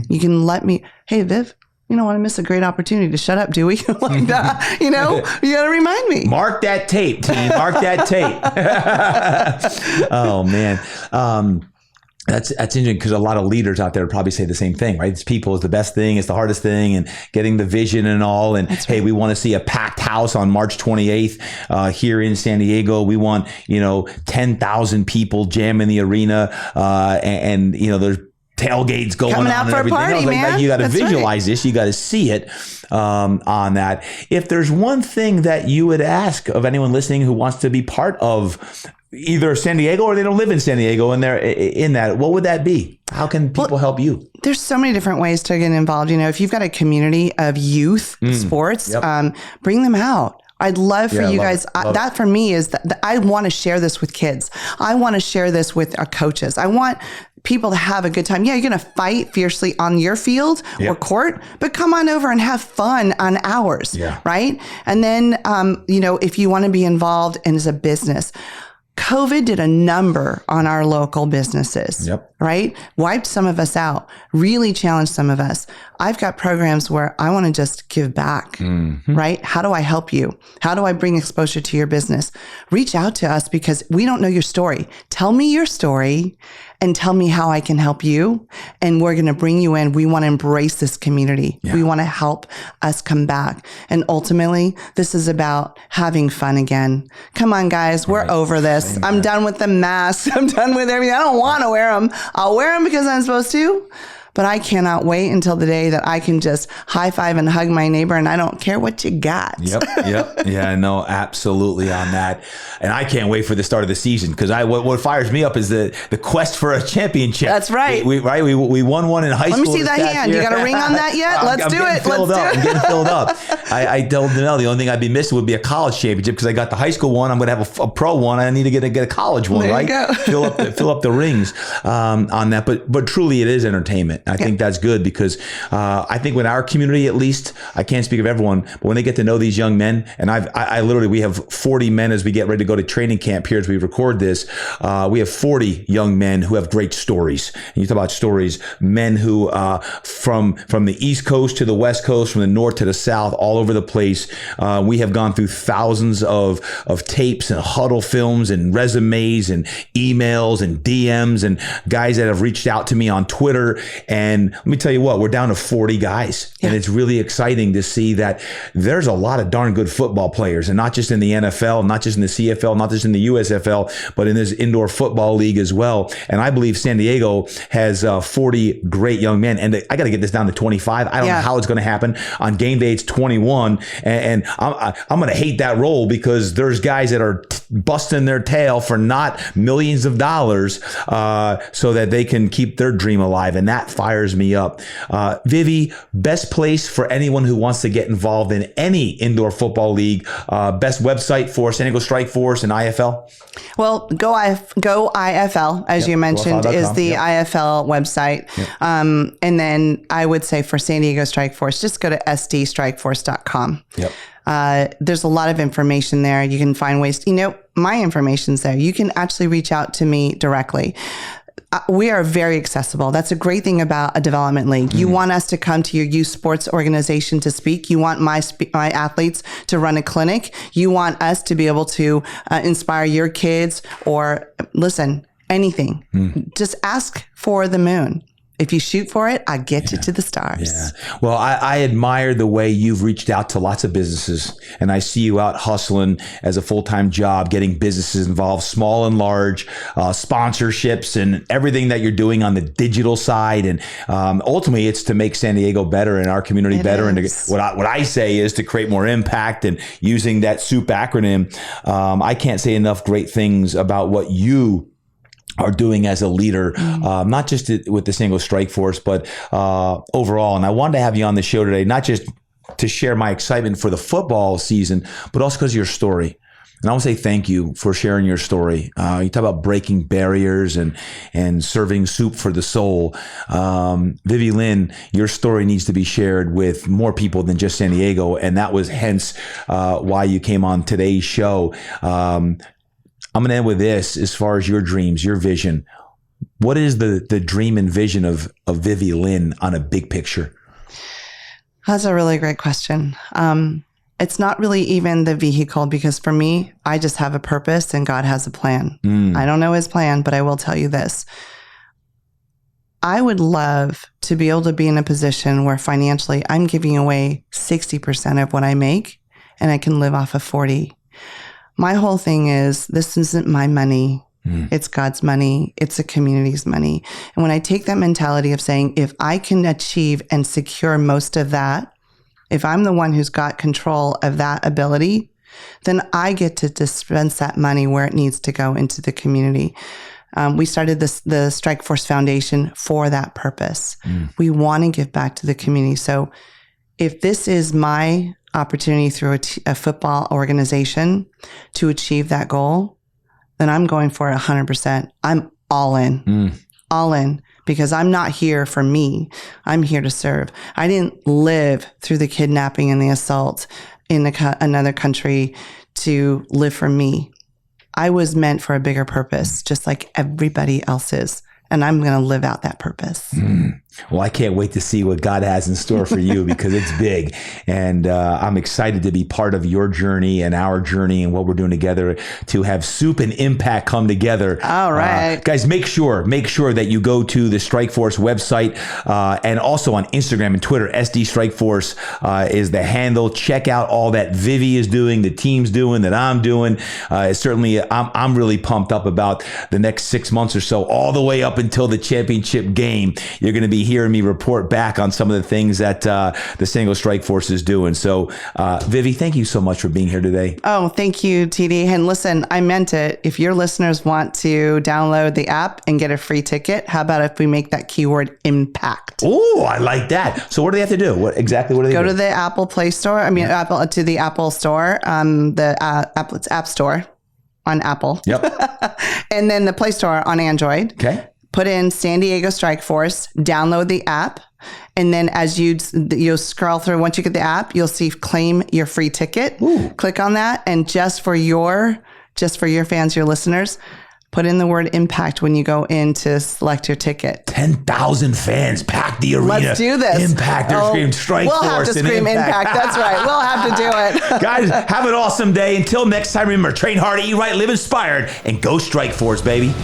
You can let me, hey, Viv, you don't want to miss a great opportunity to shut up, do we? Like that, you got to remind me. Mark that tape, team. Mark that tape. Oh, man. That's interesting, because a lot of leaders out there probably say the same thing, right? It's people is the best thing, it's the hardest thing, and getting the vision and all. And that's hey, we want to see a packed house on March 28th here in San Diego. We want 10,000 people jam in the arena, and there's tailgates going coming on out for and a party, else. man. Like, you got to visualize this. You got to see it on that. If there's one thing that you would ask of anyone listening who wants to be part of either San Diego or they don't live in San Diego and they're in that, what would that be? How can people help you? There's so many different ways to get involved. If you've got a community of youth sports, bring them out. I'd love for you guys. That for me is that I want to share this with kids. I want to share this with our coaches. I want people to have a good time. Yeah, you're going to fight fiercely on your field or court, but come on over and have fun on ours. Right. And then, if you want to be involved in as a business, COVID did a number on our local businesses, right? Wiped some of us out, really challenged some of us. I've got programs where I want to just give back, right? How do I help you? How do I bring exposure to your business? Reach out to us, because we don't know your story. Tell me your story and tell me how I can help you. And we're going to bring you in. We want to embrace this community. We want to help us come back. And ultimately, this is about having fun again. Come on, guys. We're over this. I'm done with the masks. I'm done with everything. I don't want to wear them. I'll wear them because I'm supposed to. But I cannot wait until the day that I can just high five and hug my neighbor, and I don't care what you got. Yeah, no, absolutely on that. And I can't wait for the start of the season, because what fires me up is the quest for a championship. That's right. We won one in high school. Let me see that hand. You got a ring on that yet? Let's do it. I'm getting filled up. I told Danelle the only thing I'd be missing would be a college championship, because I got the high school one. I'm going to have a pro one. I need to get a college one, there right? You go. fill up the rings on that. But truly, it is entertainment. I think that's good because I think when our community, at least, I can't speak of everyone, but when they get to know these young men, and I literally, we have 40 men as we get ready to go to training camp here as we record this. We have 40 young men who have great stories. And you talk about stories, men who from the East Coast to the West Coast, from the North to the South, all over the place. We have gone through thousands of tapes and huddle films and resumes and emails and DMs and guys that have reached out to me on Twitter. And let me tell you what, we're down to 40 guys. Yeah. And it's really exciting to see that there's a lot of darn good football players, and not just in the NFL, not just in the CFL, not just in the USFL, but in this indoor football league as well. And I believe San Diego has 40 great young men. And I got to get this down to 25. I don't know how it's going to happen. On game day, it's 21. And I'm going to hate that role because there's guys that are busting their tail for not millions of dollars so that they can keep their dream alive. And that fires me up. Vivi, best place for anyone who wants to get involved in any indoor football league, best website for San Diego Strikeforce and IFL? Well, Go IFL, as you mentioned, is the IFL website. And then I would say for San Diego Strikeforce, just go to sdstrikeforce.com. There's a lot of information there. You can find ways, my information's there. You can actually reach out to me directly. We are very accessible. That's a great thing about a development league. You want us to come to your youth sports organization to speak. You want my athletes to run a clinic. You want us to be able to inspire your kids, or listen, anything. Just ask for the moon. If you shoot for it, I get you to the stars. Well, I admire the way you've reached out to lots of businesses, and I see you out hustling as a full-time job, getting businesses involved, small and large, sponsorships, and everything that you're doing on the digital side. And ultimately, it's to make San Diego better and our community better. And what I say is to create more impact. And using that SOUP acronym, I can't say enough great things about what you are doing as a leader, not just with the San Diego Strikeforce, but overall. And I wanted to have you on the show today, not just to share my excitement for the football season, but also because of your story. And I want to say thank you for sharing your story. You talk about breaking barriers and serving soup for the soul. Vivi Lin, your story needs to be shared with more people than just San Diego. And that was hence why you came on today's show. I'm going to end with this. As far as your dreams, your vision, what is the dream and vision of Vivi Lin on a big picture? That's a really great question. It's not really even the vehicle, because for me, I just have a purpose and God has a plan. I don't know his plan, but I will tell you this. I would love to be able to be in a position where financially I'm giving away 60% of what I make and I can live off of 40. My whole thing is, this isn't my money. It's God's money. It's the community's money. And when I take that mentality of saying, if I can achieve and secure most of that, if I'm the one who's got control of that ability, then I get to dispense that money where it needs to go into the community. We started the Strikeforce Foundation for that purpose. We want to give back to the community. So if this is my opportunity through a football organization to achieve that goal, then I'm going for it 100%. I'm all in, all in, because I'm not here for me. I'm here to serve. I didn't live through the kidnapping and the assault in another country to live for me. I was meant for a bigger purpose, just like everybody else is. And I'm going to live out that purpose. Well, I can't wait to see what God has in store for you, because it's big. And I'm excited to be part of your journey and our journey and what we're doing together to have soup and impact come together. All right. Guys, make sure that you go to the Strikeforce website and also on Instagram and Twitter. SD Strikeforce is the handle. Check out all that Vivi is doing, the team's doing, that I'm doing. Certainly, I'm really pumped up about the next 6 months or so, all the way up until the championship game. You're going to be hearing me report back on some of the things that the San Diego Strikeforce is doing. So, Vivi, thank you so much for being here today. Oh, thank you, TD. And listen, I meant it. If your listeners want to download the app and get a free ticket, how about if we make that keyword impact? Oh, I like that. So what do they have to do? What do they do? Go to the Apple Play Store. To the Apple Store. It's App Store on Apple. Yep. And then the Play Store on Android. Okay. put in San Diego Strikeforce, download the app. And then as you'll scroll through, once you get the app, you'll see claim your free ticket. Ooh. Click on that. And just for your fans, your listeners, put in the word impact when you go in to select your ticket. 10,000 fans pack the arena. Let's do this. Impact. They're screaming Strikeforce. We'll have to scream impact. That's right. We'll have to do it. Guys, have an awesome day. Until next time, remember, train hard, eat right, live inspired, and go Strikeforce, baby.